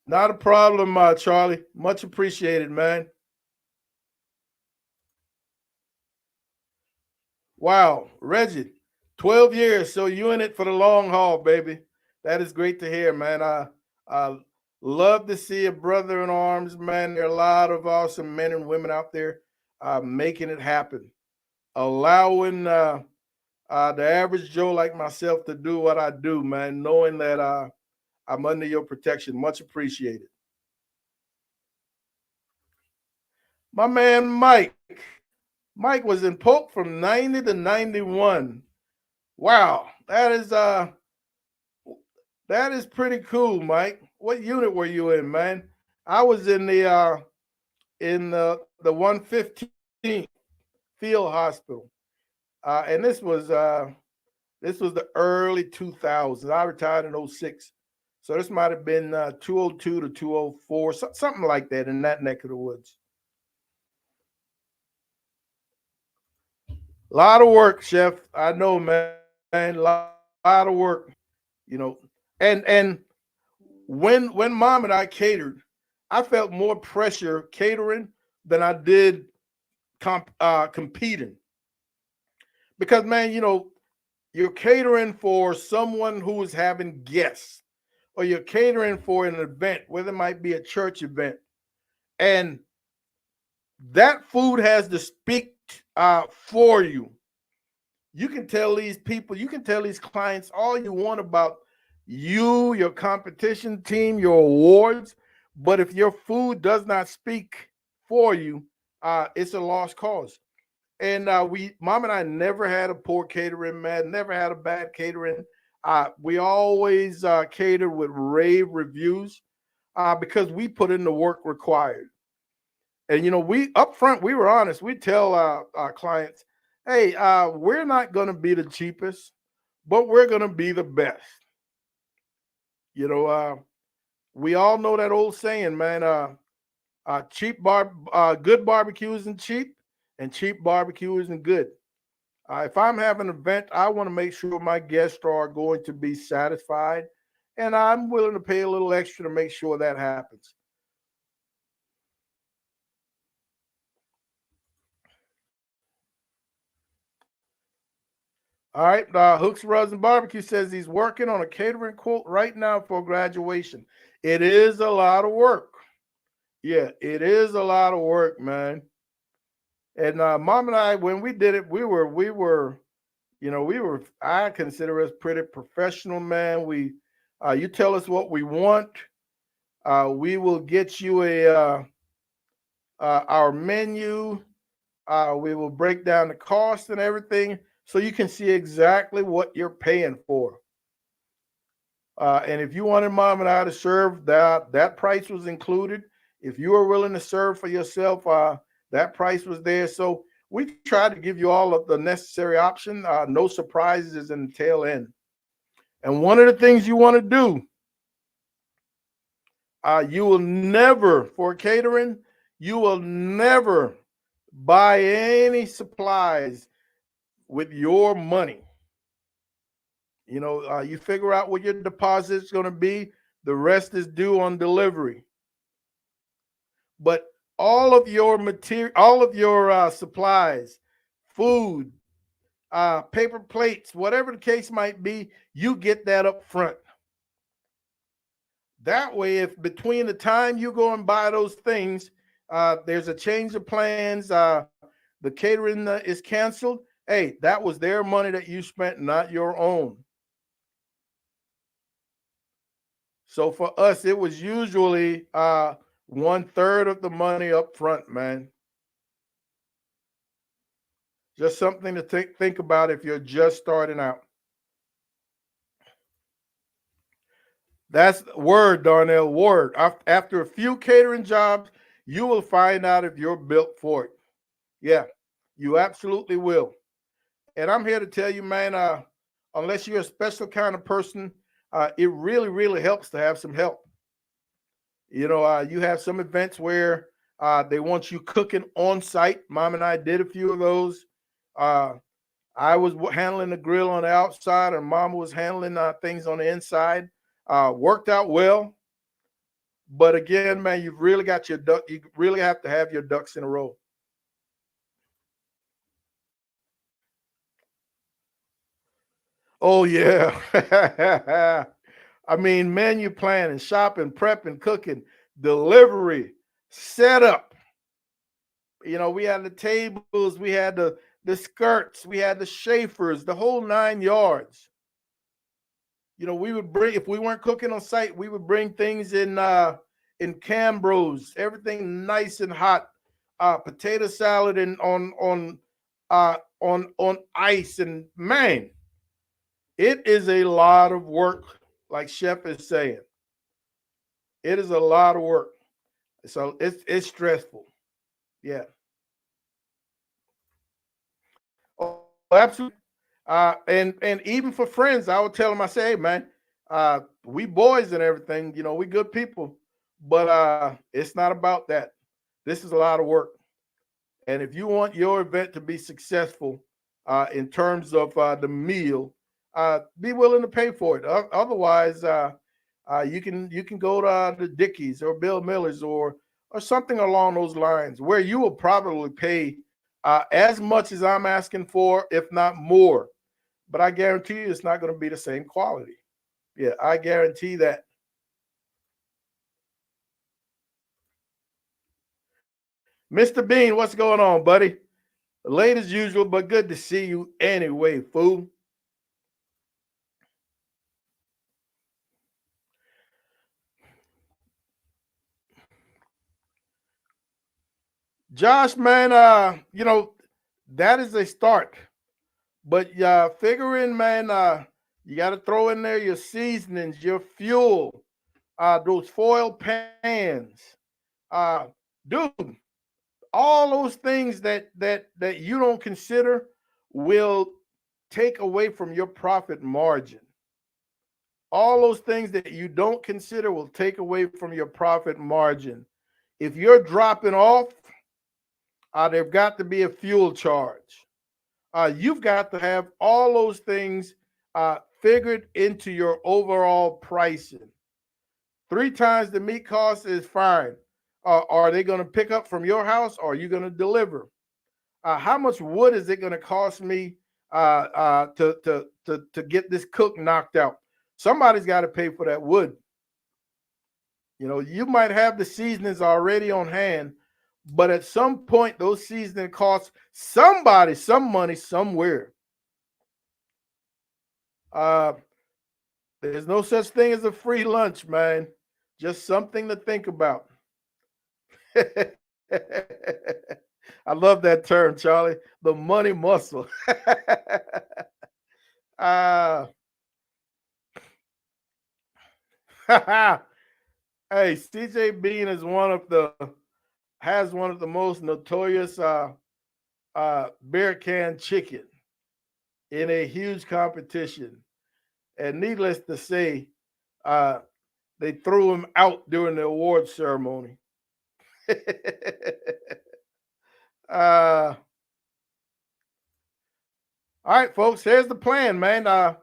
Not a problem, Charlie. Much appreciated, man. Wow, Reggie, 12 years. So you in it for the long haul, baby. That is great to hear, man. I love to see a brother in arms, man. There are a lot of awesome men and women out there making it happen, allowing the average Joe like myself to do what I do, man, knowing that I'm under your protection. Much appreciated. My man Mike. Mike was in Polk from 90 to 91. Wow, that is pretty cool, Mike. What unit were you in, man? I was in the 115th Field Hospital. And this was the early 2000s. I retired in '06. So this might have been 202 to 204, something like that in that neck of the woods. A lot of work, Chef. I know, man. A lot of work. You know, and when Mom and I catered, I felt more pressure catering than I did competing because, man, you're catering for someone who is having guests, or you're catering for an event, whether it might be a church event, and that food has to speak for you. You can tell these people, you can tell these clients all you want about you, your competition team, your awards, but if your food does not speak for you, it's a lost cause. And Mom and I never had a poor catering, man. Never had a bad catering. We always catered with rave reviews because we put in the work required. And we up front, we were honest. We tell our clients, "Hey, we're not going to be the cheapest, but we're going to be the best." We all know that old saying, man. Good barbecue isn't cheap, and cheap barbecue isn't good. If I'm having an event, I want to make sure my guests are going to be satisfied, and I'm willing to pay a little extra to make sure that happens. All right, Hooks, Rubs, and Barbecue says he's working on a catering quote right now for graduation. It is a lot of work. Yeah, it is a lot of work, man. And mom and I, when we did it, we were, we were. I consider us pretty professional, man. You tell us what we want, we will get you our menu. We will break down the cost and everything, so you can see exactly what you're paying for. And if you wanted mom and I to serve, that price was included. If you were willing to serve for yourself, that price was there. So we tried to give you all of the necessary option. No surprises in the tail end. And one of the things you want to do, you will never, for catering, you will never buy any supplies with your money. You figure out what your deposit is going to be. The rest is due on delivery. But all of your material, all of your supplies, food, paper plates, whatever the case might be, you get that up front. That way, if between the time you go and buy those things, there's a change of plans, the catering is canceled, hey, that was their money that you spent, not your own. So for us, it was usually 1/3 of the money up front, man. Just something to think about if you're just starting out. That's word, Darnell, word. After a few catering jobs, you will find out if you're built for it. Yeah, you absolutely will. And I'm here to tell you, man, unless you're a special kind of person, it really, really helps to have some help. You have some events where they want you cooking on site. Mom and I did a few of those. Uh, I was handling the grill on the outside, and Mama was handling things on the inside. Worked out well, but again, man, you've really got your duck. You really have to have your ducks in a row. Oh yeah. I mean, menu planning, shopping, prepping, cooking, delivery, setup. We had the tables, we had the skirts, we had the chafers, the whole 9 yards. We would bring, if we weren't cooking on site, we would bring things in Cambros, everything nice and hot. Potato salad and on ice, and man, it is a lot of work. Like Chef is saying, it is a lot of work. So it's stressful. Yeah. Oh, absolutely. And even for friends, I would tell them, I say, hey man, we boys and everything, we good people, but it's not about that. This is a lot of work. And if you want your event to be successful in terms of the meal, be willing to pay for it. Otherwise, you can go to the Dickies or Bill Miller's or something along those lines, where you will probably pay as much as I'm asking for, if not more. But I guarantee you, it's not going to be the same quality. Yeah, I guarantee that. Mr. Bean, what's going on, buddy? Late as usual, but good to see you anyway, fool. Josh, man, that is a start. But figuring, man, you got to throw in there your seasonings, your fuel, those foil pans. Uh, Dude, all those things that you don't consider will take away from your profit margin. All those things that you don't consider will take away from your profit margin. If you're dropping off, there've got to be a fuel charge. You've got to have all those things figured into your overall pricing. 3 times the meat cost is fine. Are they going to pick up from your house, or are you going to deliver? How much wood is it going to cost me to get this cook knocked out? Somebody's got to pay for that wood. You might have the seasonings already on hand, But at some point, those seasoning costs somebody some money somewhere. Uh, there's no such thing as a free lunch, man. Just something to think about. I love that term, Charlie. The money muscle. uh, hey, CJ Bean is one of the has one of the most notorious beer can chicken in a huge competition. And needless to say, uh, they threw him out during the award ceremony. All right, folks, here's the plan, man.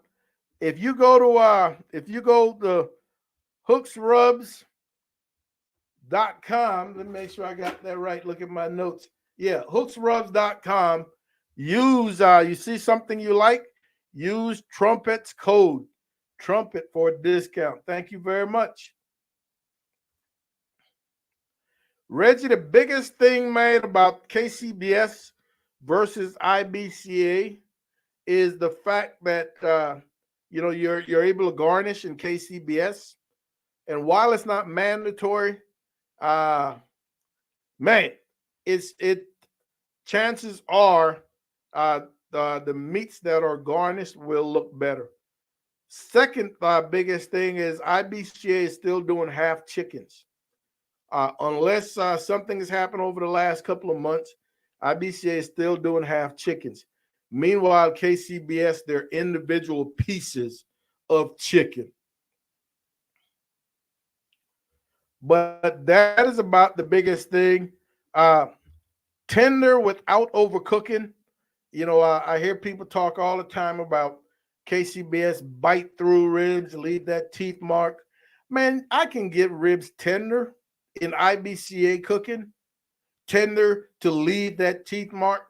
If you go to hooksrubs.com, let me make sure I got that right. Look at my notes. Yeah, hooksrubs.com. Use you see something you like, use Trumpet's code, Trumpet, for a discount. Thank you very much. Reggie, the biggest thing, man, about KCBS versus IBCA is the fact that you're able to garnish in KCBS, and while it's not mandatory, uh, man, it chances are the meats that are garnished will look better. Second biggest thing is IBCA is still doing half chickens. Unless something has happened over the last couple of months, IBCA is still doing half chickens. Meanwhile, KCBS, they're individual pieces of chicken. But that is about the biggest thing. Tender without overcooking. I hear people talk all the time about KCBS bite through ribs, leave that teeth mark. Man, I can get ribs tender in IBCA cooking, tender to leave that teeth mark,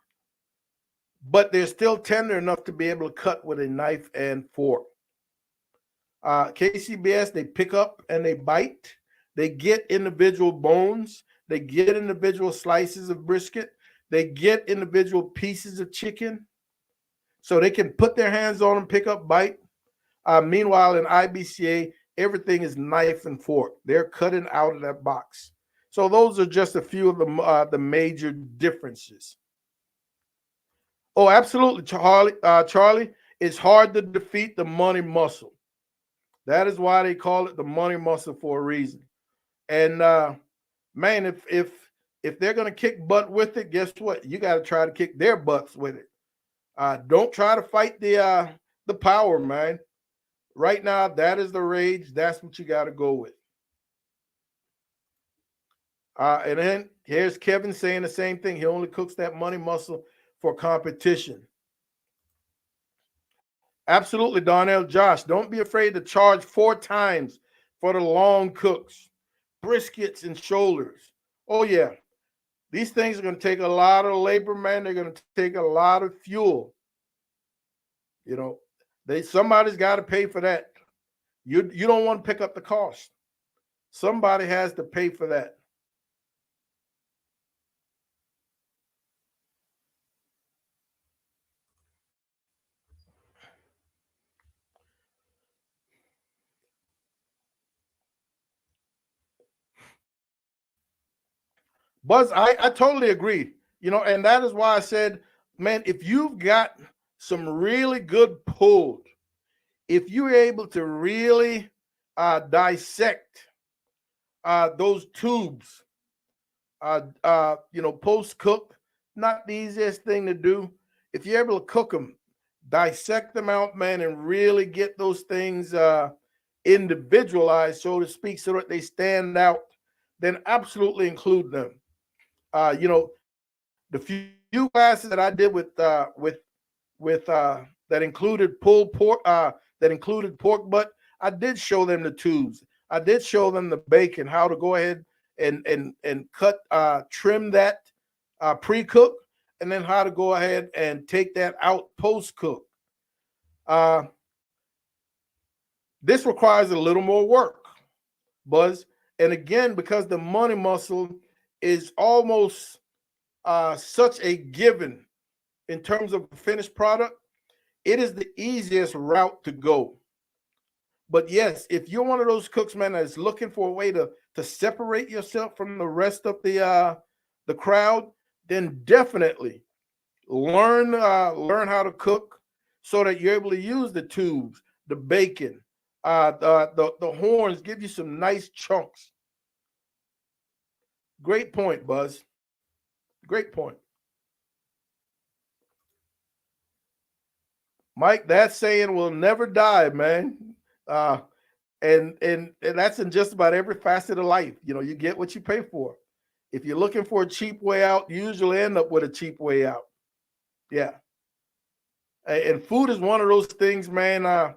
but they're still tender enough to be able to cut with a knife and fork. KCBS, they pick up and they bite. They get individual bones. They get individual slices of brisket. They get individual pieces of chicken. So they can put their hands on them, pick up, bite. Meanwhile, in IBCA, everything is knife and fork. They're cutting out of that box. So those are just a few of the major differences. Oh, absolutely, Charlie. Charlie, it's hard to defeat the money muscle. That is why they call it the money muscle for a reason. And man, if they're gonna kick butt with it, guess what? You got to try to kick their butts with it. Don't try to fight the power, man. Right now, that is the rage. That's what you got to go with. And then here's Kevin saying the same thing. He only cooks that money muscle for competition. Absolutely, Darnell. Josh, don't be afraid to charge 4 times for the long cooks, briskets, and shoulders. Oh, yeah. These things are going to take a lot of labor, man. They're going to take a lot of fuel. Somebody's got to pay for that. You don't want to pick up the cost. Somebody has to pay for that. Buzz, I totally agree. And that is why I said, man, if you've got some really good pulled, if you're able to really dissect those tubes, post cook, not the easiest thing to do. If you're able to cook them, dissect them out, man, and really get those things individualized, so to speak, so that they stand out, then absolutely include them. The few classes that I did with that included pulled pork, that included pork butt, I did show them the tubes. I did show them the bacon, how to go ahead and cut, trim that pre-cook, and then how to go ahead and take that out post-cook. This requires a little more work, Buzz. And again, because the money muscle is almost such a given in terms of a finished product. It is the easiest route to go. But yes, if you're one of those cooks, man, that's looking for a way to separate yourself from the rest of the crowd, then definitely learn how to cook so that you're able to use the tubes, the bacon, the horns, give you some nice chunks. Great point, Buzz. Great point. Mike, that saying will never die, man. Uh, and that's in just about every facet of life. You know, you get what you pay for. If you're looking for a cheap way out, you usually end up with a cheap way out. Yeah. And food is one of those things, man.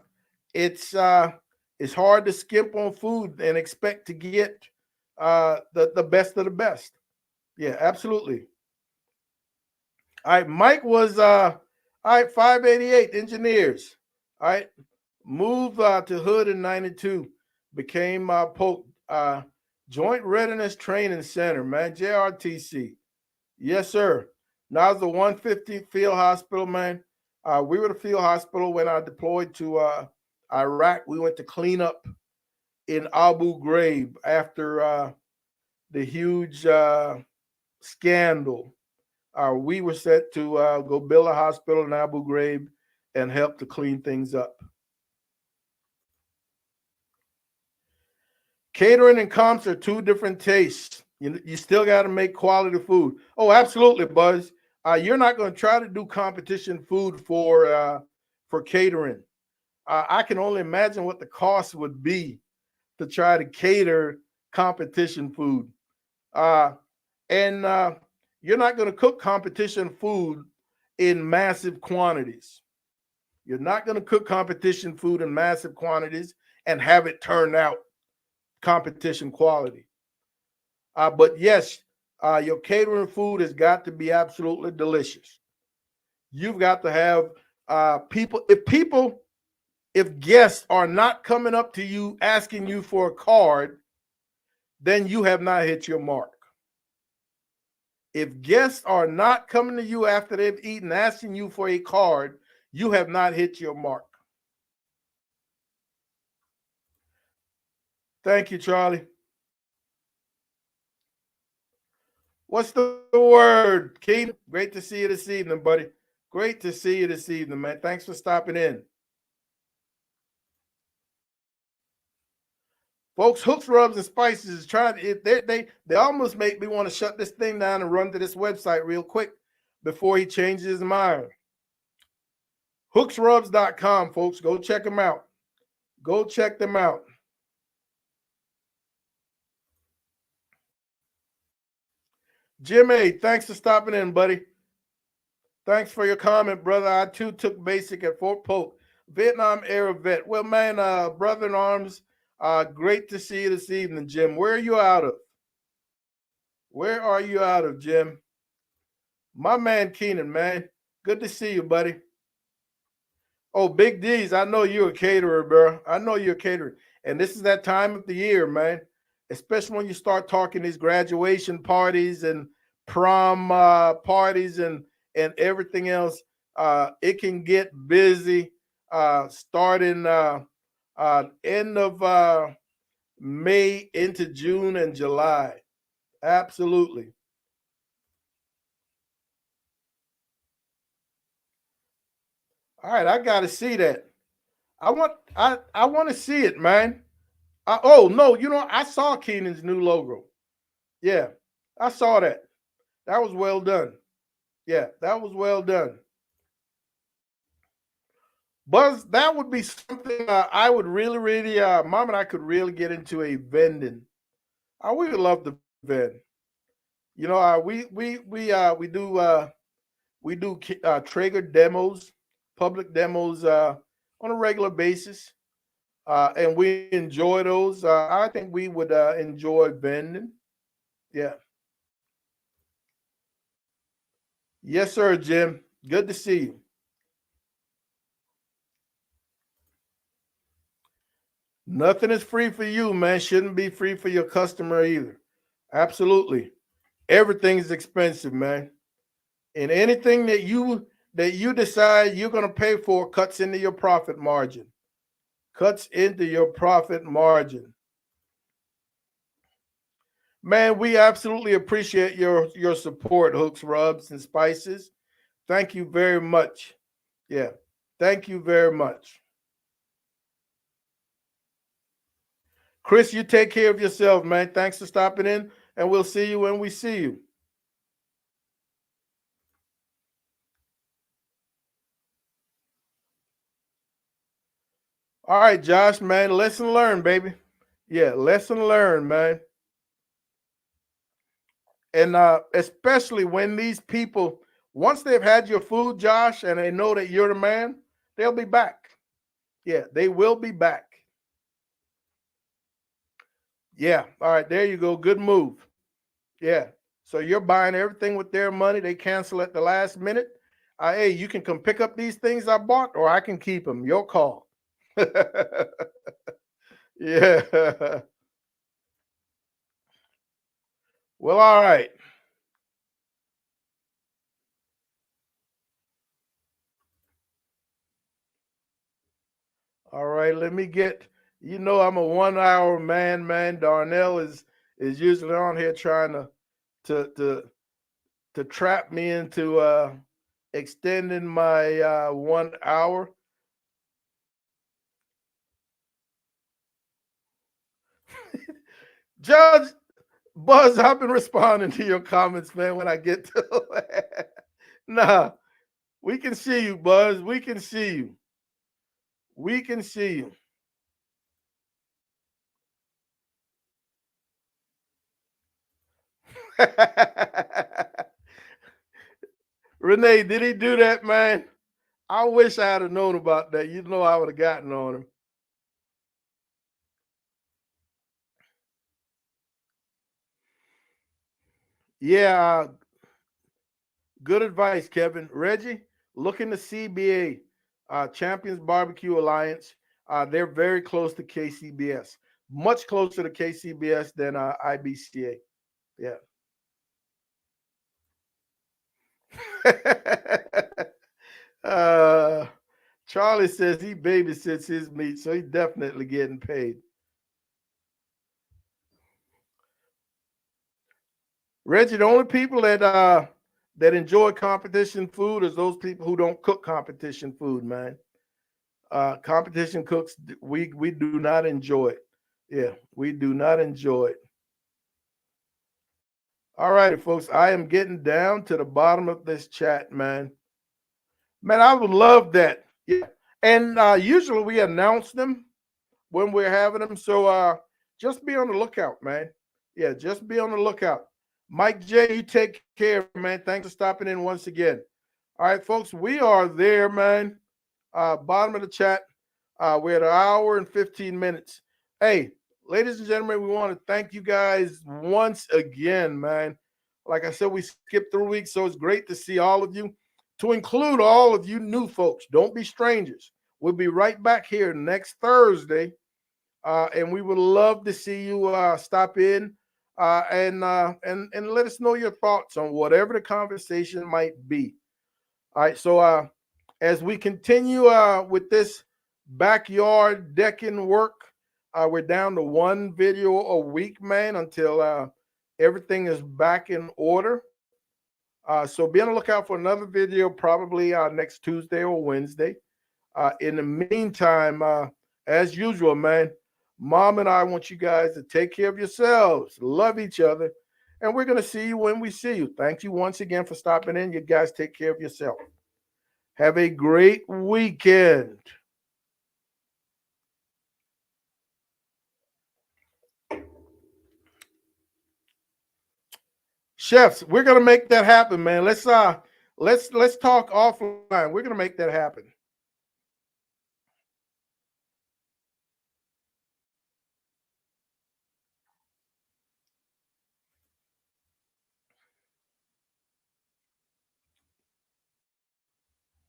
It's uh, it's hard to skimp on food and expect to get the best of the best. Yeah, absolutely. All right, Mike was all right. 588 engineers. All right, moved to Hood in '92. Became Polk Joint Readiness Training Center, man. JRTC. Yes, sir. Now it's the 150 Field Hospital, man. We were the field hospital when I deployed to Iraq. We went to clean up in Abu Ghraib after the huge scandal. We were set to go build a hospital in Abu Ghraib and help to clean things up. Catering and comps are two different tastes. You still got to make quality food. Oh, absolutely, Buzz. You're not going to try to do competition food for catering. I can only imagine what the cost would be to try to cater competition food. Uh, and you're not going to cook competition food in massive quantities. You're not going to cook competition food in massive quantities and have it turn out competition quality. But yes, your catering food has got to be absolutely delicious. You've got to have if guests are not coming up to you asking you for a card, then you have not hit your mark. If guests are not coming to you after they've eaten, asking you for a card, you have not hit your mark. Thank you, Charlie. What's the word, Keith? Great to see you this evening, buddy. Great to see you this evening, man. Thanks for stopping in. Folks, hooks, rubs, and spices is trying to they almost make me want to shut this thing down and run to this website real quick before he changes his mind. Hooksrubs.com, folks. Go check them out. Go check them out. Jimmy, thanks for stopping in, buddy. Thanks for your comment, brother. I too took basic at Fort Polk, Vietnam era vet. Well, man, brother in arms, great to see you this evening, Jim. Where are you out of? Where are you out of, Jim? My man Keenan, man. Good to see you, buddy. Oh, Big D's. I know you're a caterer, bro. I know you're a caterer. And this is that time of the year, man. Especially when you start talking these graduation parties and prom parties and everything else. It can get busy starting end of May into June and July. Absolutely. All right, I got to see that. I want to see it, man. Oh no, I saw Keenan's new logo. Yeah, I saw that. That was well done. Yeah, that was well done. Buzz, that would be something I would really, really, Mom and I could really get into a vending. We would love to vend. We do Traeger demos, public demos on a regular basis, and we enjoy those. I think we would enjoy vending. Yeah. Yes, sir, Jim. Good to see you. Nothing is free for you, man. Shouldn't be free for your customer either. Absolutely. Everything is expensive, man. And anything that you decide you're going to pay for cuts into your profit margin. Cuts into your profit margin. Man, we absolutely appreciate your support, Hooks, Rubs, and Spices. Thank you very much. Yeah. Thank you very much. Chris, you take care of yourself, man. Thanks for stopping in, and we'll see you when we see you. All right, Josh, man. Lesson learned, baby. Yeah, lesson learned, man. And especially when these people, once they've had your food, Josh, and they know that you're the man, they'll be back. Yeah, they will be back. Yeah. All right, there you go. Good move. Yeah. So you're buying everything with their money. They cancel at the last minute. Hey, you can come pick up these things I bought, or I can keep them. Your call. Yeah. Well, all right. All right. Let me get. You know, I'm a 1 hour man. Man, Darnell is usually on here trying to to to trap me into extending my 1 hour. Judge Buzz, I've been responding to your comments, man. When I get to nah, we can see you, Buzz. We can see you. We can see you. Renee, did he do that, man? I wish I had have known about that. You know, I would have gotten on him. Yeah, good advice, Kevin. Reggie, look in the CBA, Champions Barbecue Alliance. They're very close to KCBS, much closer to KCBS than IBCA. Yeah. uh, Charlie says he babysits his meat, so he's definitely getting paid. Reggie, the only people that enjoy competition food is those people who don't cook competition food, man. Competition cooks, we do not enjoy it. Yeah, we do not enjoy it. All righty, folks. I am getting down to the bottom of this chat, man. Man, I would love that. Yeah. And usually we announce them when we're having them. So just be on the lookout, man. Yeah, just be on the lookout. Mike J, you take care, man. Thanks for stopping in once again. All right, folks, we are there, man. Bottom of the chat. We're at an hour and 15 minutes. Hey, ladies and gentlemen, we want to thank you guys once again, man. Like I said, we skipped 3 weeks, so it's great to see all of you. To include all of you new folks, don't be strangers. We'll be right back here next Thursday, and we would love to see you stop in and let us know your thoughts on whatever the conversation might be. All right, so as we continue with this backyard decking work, we're down to one video a week, man, until everything is back in order. So be on the lookout for another video, probably next Tuesday or Wednesday. In the meantime, as usual, man, Mom and I want you guys to take care of yourselves, love each other, and we're going to see you when we see you. Thank you once again for stopping in. You guys take care of yourself. Have a great weekend. Chefs, we're gonna make that happen, man. Let's talk offline. We're gonna make that happen.